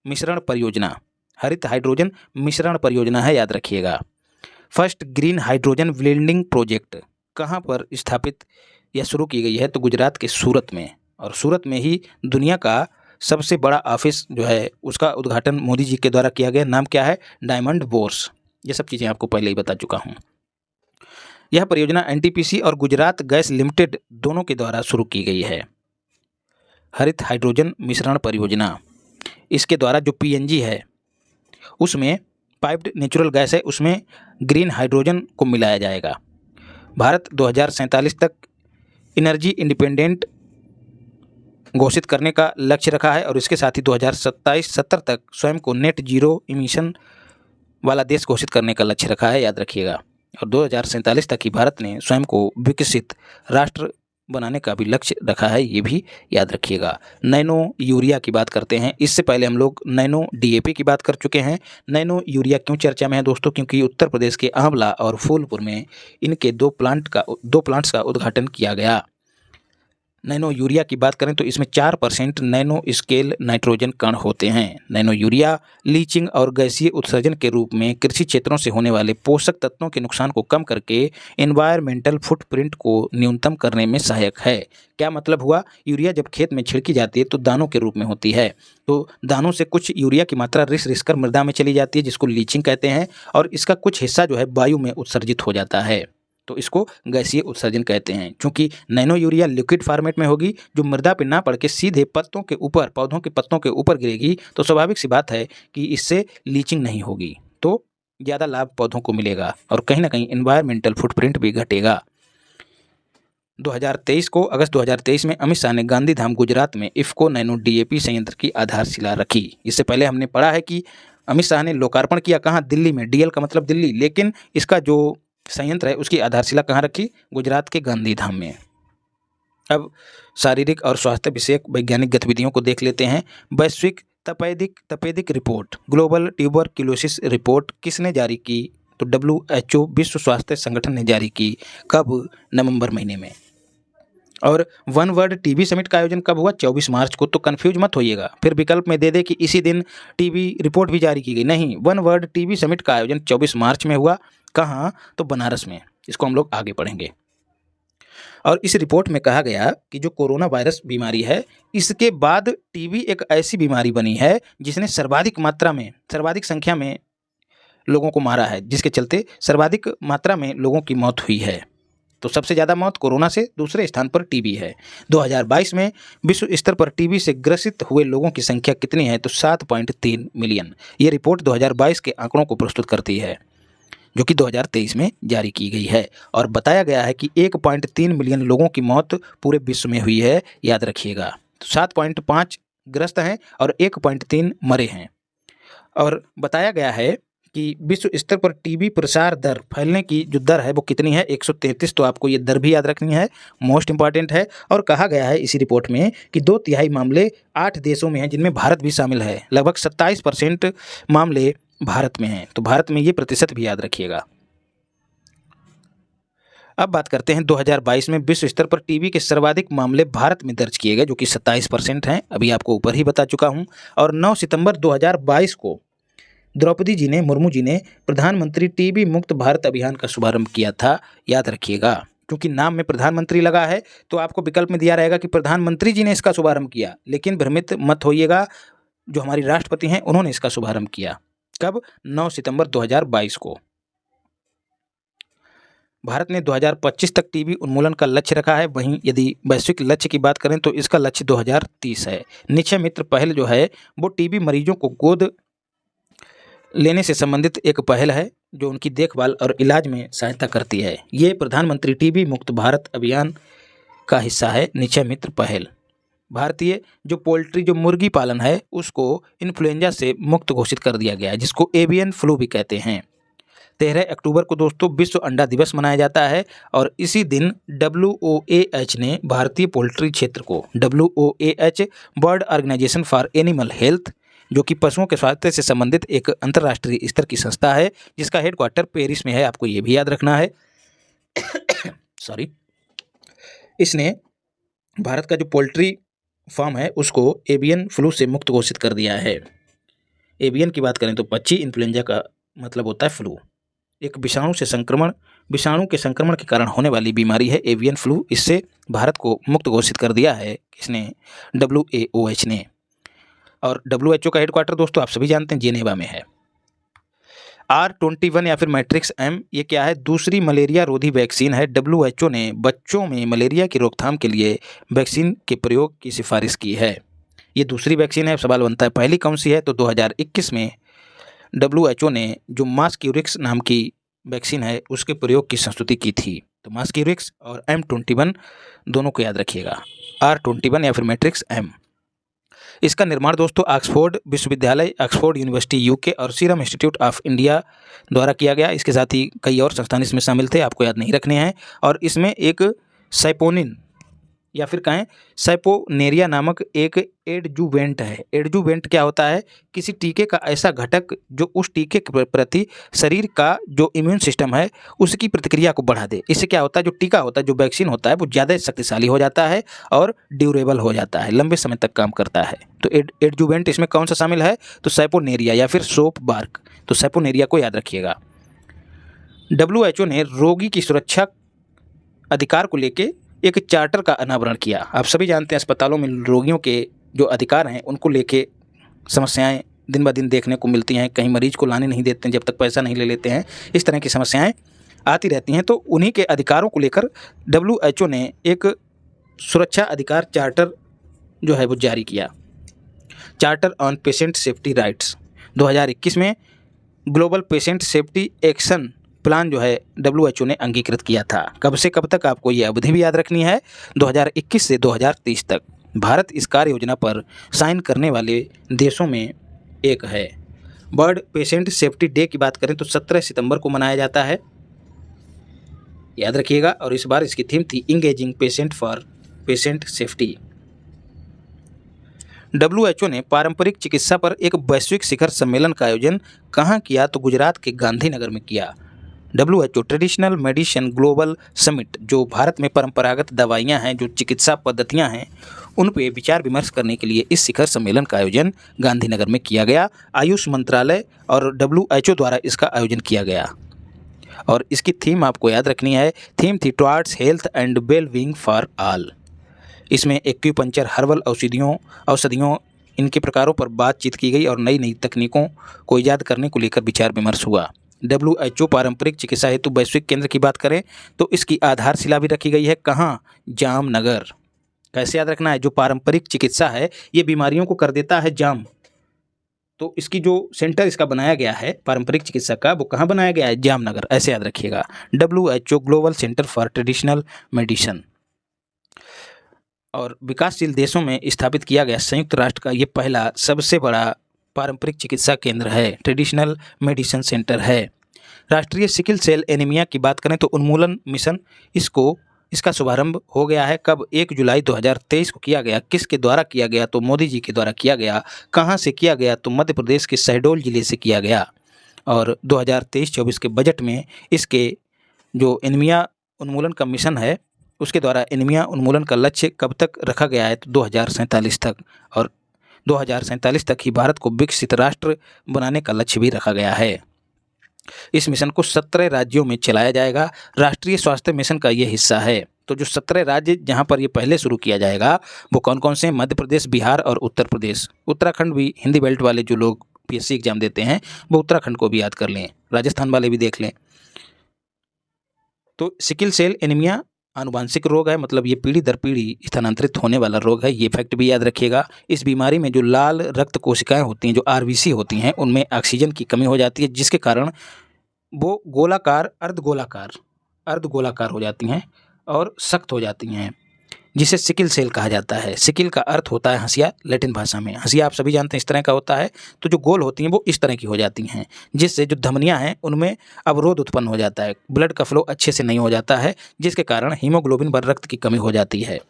मिश्रण परियोजना, हरित हाइड्रोजन मिश्रण परियोजना है, याद रखिएगा। First green hydrogen blending project कहाँ पर स्थापित या शुरू की गई है, तो गुजरात के सूरत में। और सूरत में ही दुनिया का सबसे बड़ा ऑफिस जो है उसका उद्घाटन मोदी जी के द्वारा किया गया। नाम क्या है, डायमंड बोर्स। ये सब चीज़ें आपको पहले ही बता चुका हूँ। यह परियोजना एनटीपीसी और गुजरात गैस लिमिटेड दोनों के द्वारा शुरू की गई है, हरित हाइड्रोजन मिश्रण परियोजना। इसके द्वारा जो पीएनजी है उसमें पाइप्ड नेचुरल गैस है, उसमें ग्रीन हाइड्रोजन को मिलाया जाएगा। भारत 2047 तक एनर्जी इंडिपेंडेंट घोषित करने का लक्ष्य रखा है और इसके साथ ही 2027-70 तक स्वयं को नेट जीरो इमिशन वाला देश घोषित करने का लक्ष्य रखा है, याद रखिएगा। और 2047 तक ही भारत ने स्वयं को विकसित राष्ट्र बनाने का भी लक्ष्य रखा है, ये भी याद रखिएगा। नैनो यूरिया की बात करते हैं। इससे पहले हम लोग नैनो डीएपी की बात कर चुके हैं। नैनो यूरिया क्यों चर्चा में है दोस्तों, क्योंकि उत्तर प्रदेश के आंवला और फूलपुर में इनके दो प्लांट्स का उद्घाटन किया गया। नैनो यूरिया की बात करें तो इसमें 4% नैनो स्केल नाइट्रोजन कण होते हैं। नैनो यूरिया लीचिंग और गैसीय उत्सर्जन के रूप में कृषि क्षेत्रों से होने वाले पोषक तत्वों के नुकसान को कम करके एनवायरमेंटल फुटप्रिंट को न्यूनतम करने में सहायक है। क्या मतलब हुआ, यूरिया जब खेत में छिड़की जाती है तो दानों के रूप में होती है, तो दानों से कुछ यूरिया की मात्रा रिस कर मृदा में चली जाती है, जिसको लीचिंग कहते हैं, और इसका कुछ हिस्सा जो है वायु में उत्सर्जित हो जाता है, तो इसको गैसीय उत्सर्जन कहते हैं। क्योंकि नैनो यूरिया लिक्विड फॉर्मेट में होगी, जो मृदा पर ना पड़ के सीधे पत्तों के ऊपर, पौधों के पत्तों के ऊपर गिरेगी, तो स्वाभाविक सी बात है कि इससे लीचिंग नहीं होगी, तो ज़्यादा लाभ पौधों को मिलेगा और कहीं ना कहीं एनवायरमेंटल फुटप्रिंट भी घटेगा। 2023 को अगस्त 2023 में अमित शाह ने गांधीधाम गुजरात में इफ्को नैनो डीएपी संयंत्र की आधारशिला रखी। इससे पहले हमने पढ़ा है कि अमित शाह ने लोकार्पण किया कहाँ, दिल्ली में, डीएल का मतलब दिल्ली, लेकिन इसका जो संयंत्र है उसकी आधारशिला कहाँ रखी, गुजरात के गांधीधाम में। अब शारीरिक और स्वास्थ्य विषयक वैज्ञानिक गतिविधियों को देख लेते हैं। वैश्विक तपेदिक रिपोर्ट, ग्लोबल ट्यूबरक्लोसिस रिपोर्ट किसने जारी की, तो WHO विश्व स्वास्थ्य संगठन ने जारी की। कब, नवंबर महीने में। और वन वर्ल्ड टीबी समिट का आयोजन कब हुआ, 24 मार्च को। तो कन्फ्यूज मत होइएगा, फिर विकल्प में दे दे कि इसी दिन टीबी रिपोर्ट भी जारी की गई, नहीं, वन वर्ल्ड टीबी समिट का आयोजन 24 मार्च में हुआ। कहाँ, तो बनारस में। इसको हम लोग आगे पढ़ेंगे। और इस रिपोर्ट में कहा गया कि जो कोरोना वायरस बीमारी है, इसके बाद टीबी एक ऐसी बीमारी बनी है जिसने सर्वाधिक संख्या में लोगों को मारा है, जिसके चलते सर्वाधिक मात्रा में लोगों की मौत हुई है। तो सबसे ज़्यादा मौत कोरोना से, दूसरे स्थान पर टीबी है। 2022 में विश्व स्तर पर टीबी से ग्रसित हुए लोगों की संख्या कितनी है, तो 7.3 मिलियन। ये रिपोर्ट 2022 के आंकड़ों को प्रस्तुत करती है, जो कि 2023 में जारी की गई है। और बताया गया है कि 1.3 मिलियन लोगों की मौत पूरे विश्व में हुई है, याद रखिएगा। 7.5 ग्रस्त हैं और 1.3 मरे हैं। और बताया गया है कि विश्व स्तर पर टीबी प्रसार दर, फैलने की जो दर है वो कितनी है, 133। तो आपको ये दर भी याद रखनी है, मोस्ट इंपॉर्टेंट है। और कहा गया है इसी रिपोर्ट में कि 2/3 मामले 8 देशों में हैं, जिनमें भारत भी शामिल है। लगभग 27% मामले भारत में हैं, तो भारत में ये प्रतिशत भी याद रखिएगा। अब बात करते हैं 2022 में विश्व स्तर पर टीबी के सर्वाधिक मामले भारत में दर्ज किए गए, जो कि 27% हैं, अभी आपको ऊपर ही बता चुका हूं। और 9 सितंबर 2022 को द्रौपदी मुर्मू जी ने प्रधानमंत्री टीबी मुक्त भारत अभियान का शुभारंभ किया था, याद रखिएगा। क्योंकि नाम में प्रधानमंत्री लगा है तो आपको विकल्प में दिया रहेगा कि प्रधानमंत्री जी ने इसका शुभारंभ किया, लेकिन भ्रमित मत होइएगा, जो हमारी राष्ट्रपति हैं उन्होंने इसका शुभारंभ किया। कब, 9 सितंबर 2022 को। भारत ने 2025 तक टीबी उन्मूलन का लक्ष्य रखा है। वहीं यदि वैश्विक लक्ष्य की बात करें तो इसका लक्ष्य 2030 है। निक्षय मित्र पहल जो है वो टीबी मरीजों को गोद लेने से संबंधित एक पहल है जो उनकी देखभाल और इलाज में सहायता करती है। ये प्रधानमंत्री टीबी मुक्त भारत अभियान का हिस्सा है। निक्षय मित्र पहल भारतीय जो पोल्ट्री जो मुर्गी पालन है उसको इन्फ्लुएंजा से मुक्त घोषित कर दिया गया है, जिसको एवियन फ्लू भी कहते हैं। 13 अक्टूबर को दोस्तों विश्व अंडा दिवस मनाया जाता है और इसी दिन WOAH ने भारतीय पोल्ट्री क्षेत्र को WOAH world organisation for animal health, जो कि पशुओं के स्वास्थ्य से संबंधित एक अंतर्राष्ट्रीय स्तर की संस्था है जिसका हेडक्वार्टर पेरिस में है, आपको ये भी याद रखना है। सॉरी, इसने भारत का जो पोल्ट्री फार्म है उसको एवियन फ्लू से मुक्त घोषित कर दिया है। एवियन की बात करें तो पक्षी, इन्फ्लुएंजा का मतलब होता है फ्लू, एक विषाणु के संक्रमण के कारण होने वाली बीमारी है एवियन फ्लू। इससे भारत को मुक्त घोषित कर दिया है किसने? WOAH ने। और WHO का हेडक्वार्टर दोस्तों आप सभी जानते हैं जेनेवा में है। R21 या फिर मैट्रिक्स M, ये क्या है? दूसरी मलेरिया रोधी वैक्सीन है। WHO ने बच्चों में मलेरिया की रोकथाम के लिए वैक्सीन के प्रयोग की सिफारिश की है। ये दूसरी वैक्सीन है। सवाल बनता है पहली कौन सी है? तो 2021 में WHO ने जो मास्क्यूरिक्स नाम की वैक्सीन है उसके प्रयोग की संस्तुति की थी। तो मास्क्यूरिक्स और M21 दोनों को याद रखिएगा, R21 या फिर मैट्रिक्स M। इसका निर्माण दोस्तों ऑक्सफोर्ड विश्वविद्यालय, ऑक्सफोर्ड यूनिवर्सिटी UK और सीरम इंस्टीट्यूट ऑफ इंडिया द्वारा किया गया। इसके साथ ही कई और संस्थान इसमें शामिल थे, आपको याद नहीं रखने हैं। और इसमें एक सैपोनिन या फिर कहें सैपोनेरिया नामक एक एडजुवेंट है। एडजुवेंट क्या होता है? किसी टीके का ऐसा घटक जो उस टीके के प्रति शरीर का जो इम्यून सिस्टम है उसकी प्रतिक्रिया को बढ़ा दे। इससे क्या होता है? जो टीका होता है, जो वैक्सीन होता है, वो ज़्यादा शक्तिशाली हो जाता है और ड्यूरेबल हो जाता है, लंबे समय तक काम करता है। तो एडजुवेंट इसमें कौन सा शामिल है? तो सैपोनेरिया या फिर सोप बार्क। तो सैपोनेरिया को याद रखिएगा। WHO ने रोगी की सुरक्षा अधिकार को लेके एक चार्टर का अनावरण किया। आप सभी जानते हैं अस्पतालों में रोगियों के जो अधिकार हैं उनको लेके समस्याएं दिन ब दिन देखने को मिलती हैं। कहीं मरीज को लाने नहीं देते हैं जब तक पैसा नहीं ले लेते हैं, इस तरह की समस्याएं आती रहती हैं। तो उन्हीं के अधिकारों को लेकर WHO ने एक सुरक्षा अधिकार चार्टर जो है वो जारी किया। Charter on patient safety rights 2021 में global patient safety action plan जो है WHO ने अंगीकृत किया था। कब से कब तक? आपको ये अवधि भी याद रखनी है, 2021 से 2030 तक। भारत इस कार्य योजना पर साइन करने वाले देशों में एक है। वर्ल्ड पेशेंट सेफ्टी डे की बात करें तो 17 सितंबर को मनाया जाता है, याद रखिएगा। और इस बार इसकी थीम थी engaging patient for patient safety. WHO ने पारंपरिक चिकित्सा पर एक वैश्विक शिखर सम्मेलन का आयोजन कहाँ किया? तो गुजरात के गांधीनगर में किया। WHO traditional medicine global summit, जो भारत में परंपरागत दवाइयां हैं, जो चिकित्सा पद्धतियां हैं, उन पे विचार विमर्श करने के लिए इस शिखर सम्मेलन का आयोजन गांधीनगर में किया गया। आयुष मंत्रालय और WHO द्वारा इसका आयोजन किया गया। और इसकी थीम आपको याद रखनी है, थीम थी towards health and well being for all. इसमें एक्यूपंक्चर, हर्बल औषधियों इनके प्रकारों पर बातचीत की गई और नई नई तकनीकों को ईजाद करने को लेकर विचार विमर्श हुआ। WHO पारंपरिक चिकित्सा हेतु वैश्विक केंद्र की बात करें तो इसकी आधारशिला भी रखी गई है। कहाँ? जामनगर। कैसे याद रखना है? जो पारंपरिक चिकित्सा है ये बीमारियों को कर देता है जाम, तो इसकी जो सेंटर इसका बनाया गया है पारंपरिक चिकित्सा का, वो कहाँ बनाया गया है? जामनगर। ऐसे याद रखिएगा। WHO global centre for traditional medicine. और विकासशील देशों में स्थापित किया गया संयुक्त राष्ट्र का ये पहला सबसे बड़ा पारंपरिक चिकित्सा केंद्र है, ट्रेडिशनल मेडिसिन सेंटर है। राष्ट्रीय सिकल सेल एनीमिया की बात करें तो उन्मूलन मिशन, इसका शुभारंभ हो गया है। कब? 1 जुलाई 2023 को किया गया। किसके द्वारा किया गया? तो मोदी जी के द्वारा किया गया। कहाँ से किया गया? तो मध्य प्रदेश के शहडोल जिले से किया गया। और 2023-24 के बजट में इसके जो एनीमिया उन्मूलन का मिशन है उसके द्वारा एनीमिया उन्मूलन का लक्ष्य कब तक रखा गया है? तो 2047 तक। और 2047 तक ही भारत को विकसित राष्ट्र बनाने का लक्ष्य भी रखा गया है। इस मिशन को 17 राज्यों में चलाया जाएगा। राष्ट्रीय स्वास्थ्य मिशन का ये हिस्सा है। तो जो 17 राज्य जहां पर ये पहले शुरू किया जाएगा वो कौन कौन से हैं? मध्य प्रदेश, बिहार और उत्तर प्रदेश। उत्तराखंड भी, हिंदी बेल्ट वाले जो लोग PSC एग्जाम देते हैं वो उत्तराखंड को भी याद कर लें, राजस्थान वाले भी देख लें। तो सिकल सेल एनीमिया आनुवांशिक रोग है, मतलब ये पीढ़ी दर पीढ़ी स्थानांतरित होने वाला रोग है, ये फैक्ट भी याद रखिएगा। इस बीमारी में जो लाल रक्त कोशिकाएं होती हैं, जो आरबीसी होती हैं, उनमें ऑक्सीजन की कमी हो जाती है, जिसके कारण वो गोलाकार अर्धगोलाकार हो जाती हैं और सख्त हो जाती हैं, जिसे सिकिल सेल कहा जाता है। सिकिल का अर्थ होता है हंसिया, लैटिन भाषा में। हंसिया आप सभी जानते हैं इस तरह का होता है, तो जो गोल होती हैं वो इस तरह की हो जाती हैं, जिससे जो धमनियां हैं उनमें अवरोध उत्पन्न हो जाता है, ब्लड का फ्लो अच्छे से नहीं हो जाता है, जिसके कारण हीमोग्लोबिन व रक्त की कमी हो जाती है।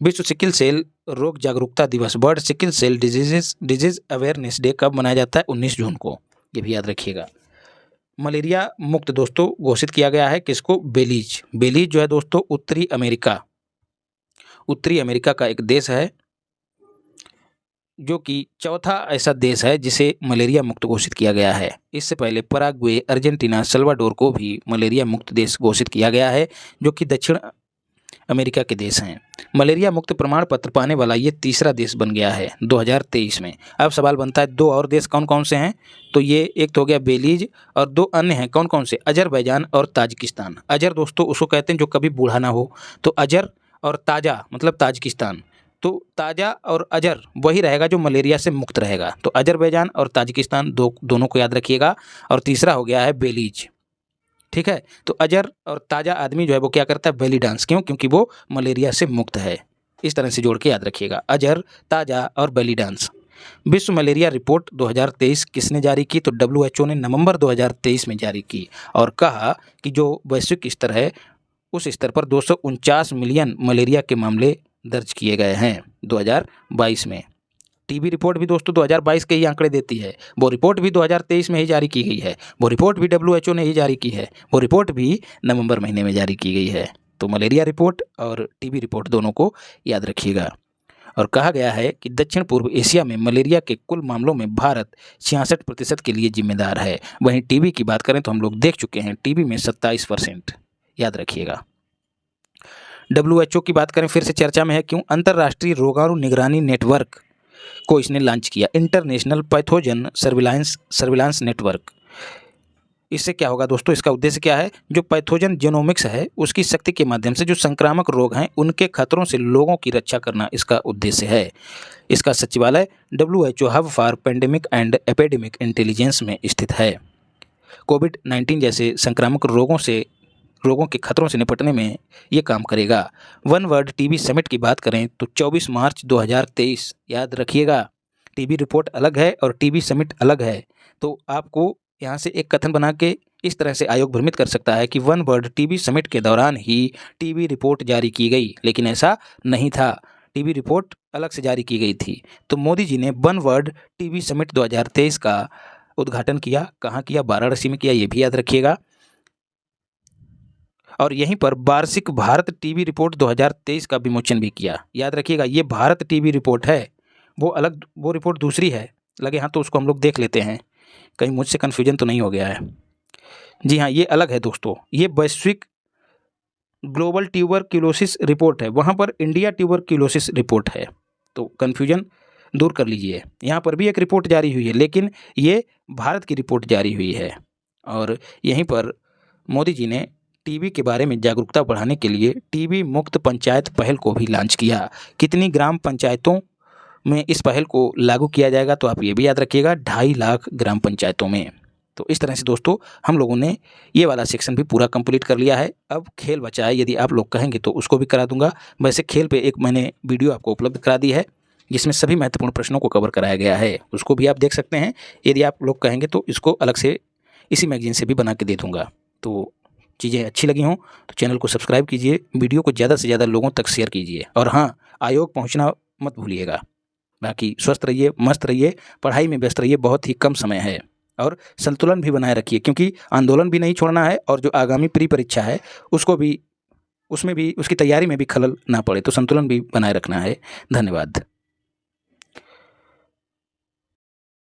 विश्व सिकिल सेल रोग जागरूकता दिवस, world sickle cell disease awareness day कब मनाया जाता है? 19 जून को, ये भी याद रखिएगा। मलेरिया मुक्त दोस्तों घोषित किया गया है किसको? बेलीज। बेलीज जो है दोस्तों उत्तरी अमेरिका का एक देश है, जो कि चौथा ऐसा देश है जिसे मलेरिया मुक्त घोषित किया गया है। इससे पहले पराग्वे, अर्जेंटीना, सल्वाडोर को भी मलेरिया मुक्त देश घोषित किया गया है, जो कि दक्षिण अमेरिका के देश हैं। मलेरिया मुक्त प्रमाण पत्र पाने वाला ये तीसरा देश बन गया है 2023 में। अब सवाल बनता है दो और देश कौन कौन से हैं? तो ये एक तो हो गया बेलीज और दो अन्य हैं कौन कौन से? अजरबैजान और ताजिकिस्तान। अजर दोस्तों उसको कहते हैं जो कभी बूढ़ा ना हो, तो अजर और ताजा मतलब ताजिकिस्तान। तो ताजा और अजर वही रहेगा जो मलेरिया से मुक्त रहेगा। तो अजरबैजान और ताजिकिस्तान दोनों को याद रखिएगा। और तीसरा हो गया है बेलीज। ठीक है, तो अजर और ताजा आदमी जो है वो क्या करता है? Belly dance. क्यों? क्योंकि वो मलेरिया से मुक्त है। इस तरह से जोड़ के याद रखिएगा, अजर, ताजा और बेली डांस। विश्व मलेरिया रिपोर्ट 2023 किसने जारी की? तो WHO ने नवंबर 2023 में जारी की और कहा कि जो वैश्विक स्तर है उस स्तर पर 249 मिलियन मलेरिया के मामले दर्ज किए गए हैं 2022 में। टीबी रिपोर्ट भी दोस्तों 2022 के ही आंकड़े देती है। वो रिपोर्ट भी 2023 में ही जारी की गई है। वो रिपोर्ट भी WHO ने ही जारी की है। वो रिपोर्ट भी नवंबर महीने में जारी की गई है। तो मलेरिया रिपोर्ट और टीबी रिपोर्ट दोनों को याद रखिएगा। और कहा गया है कि दक्षिण पूर्व एशिया में मलेरिया के कुल मामलों में भारत 66% के लिए जिम्मेदार है। वहीं टीबी की बात करें तो हम लोग देख चुके हैं, टीबी में 27%। याद रखिएगा। WHO की बात करें, फिर से चर्चा में है। क्यों? अंतर्राष्ट्रीय रोगाणु निगरानी नेटवर्क को इसने लॉन्च किया, इंटरनेशनल पैथोजन सर्विलांस नेटवर्क। इससे क्या होगा दोस्तों? इसका उद्देश्य क्या है? जो पैथोजन जेनोमिक्स है उसकी शक्ति के माध्यम से जो संक्रामक रोग हैं उनके खतरों से लोगों की रक्षा करना इसका उद्देश्य है। इसका सचिवालय WHO hub for pandemic and epidemic intelligence में स्थित है। कोविड-19 जैसे संक्रामक रोगों के खतरों से निपटने में ये काम करेगा। वन वर्ल्ड टीबी समिट की बात करें तो 24 मार्च 2023, याद रखिएगा। टीबी रिपोर्ट अलग है और टीबी समिट अलग है। तो आपको यहाँ से एक कथन बना के इस तरह से आयोग भ्रमित कर सकता है कि वन वर्ल्ड टीबी समिट के दौरान ही टीबी रिपोर्ट जारी की गई, लेकिन ऐसा नहीं था। टीबी रिपोर्ट अलग से जारी की गई थी। तो मोदी जी ने वन वर्ल्ड टीबी समिट 2023 का उद्घाटन किया। कहाँ किया? वाराणसी में किया, ये भी याद रखिएगा। और यहीं पर वार्षिक भारत टीबी रिपोर्ट 2023 का विमोचन भी किया। याद रखिएगा, ये भारत टीबी रिपोर्ट है, वो रिपोर्ट दूसरी है। लगे हाँ तो उसको हम लोग देख लेते हैं, कहीं मुझसे कन्फ्यूजन तो नहीं हो गया है। जी हाँ, ये अलग है दोस्तों, ये वैश्विक ग्लोबल ट्यूबरक्यूलोसिस रिपोर्ट है, वहाँ पर इंडिया ट्यूबरक्यूलोसिस रिपोर्ट है। तो कन्फ्यूजन दूर कर लीजिए। यहाँ पर भी एक रिपोर्ट जारी हुई है, लेकिन ये भारत की रिपोर्ट जारी हुई है। और यहीं पर मोदी जी ने टीबी के बारे में जागरूकता बढ़ाने के लिए टीबी मुक्त पंचायत पहल को भी लॉन्च किया। कितनी ग्राम पंचायतों में इस पहल को लागू किया जाएगा? तो आप ये भी याद रखिएगा, 2.5 लाख ग्राम पंचायतों में। तो इस तरह से दोस्तों हम लोगों ने ये वाला सेक्शन भी पूरा कंप्लीट कर लिया है। अब खेल बचा है, यदि आप लोग कहेंगे तो उसको भी करा दूंगा। वैसे खेल पे एक मैंने वीडियो आपको उपलब्ध करा दी है जिसमें सभी महत्वपूर्ण प्रश्नों को कवर कराया गया है, उसको भी आप देख सकते हैं। यदि आप लोग कहेंगे तो इसको अलग से इसी मैगजीन से भी बना के दे दूँगा। तो चीज़ें अच्छी लगी हों तो चैनल को सब्सक्राइब कीजिए, वीडियो को ज़्यादा से ज़्यादा लोगों तक शेयर कीजिए। और हाँ, आयोग पहुँचना मत भूलिएगा। बाकी स्वस्थ रहिए, मस्त रहिए, पढ़ाई में व्यस्त रहिए, बहुत ही कम समय है। और संतुलन भी बनाए रखिए, क्योंकि आंदोलन भी नहीं छोड़ना है और जो आगामी प्री परीक्षा है उसमें भी उसकी तैयारी में भी खलल ना पड़े, तो संतुलन भी बनाए रखना है। धन्यवाद।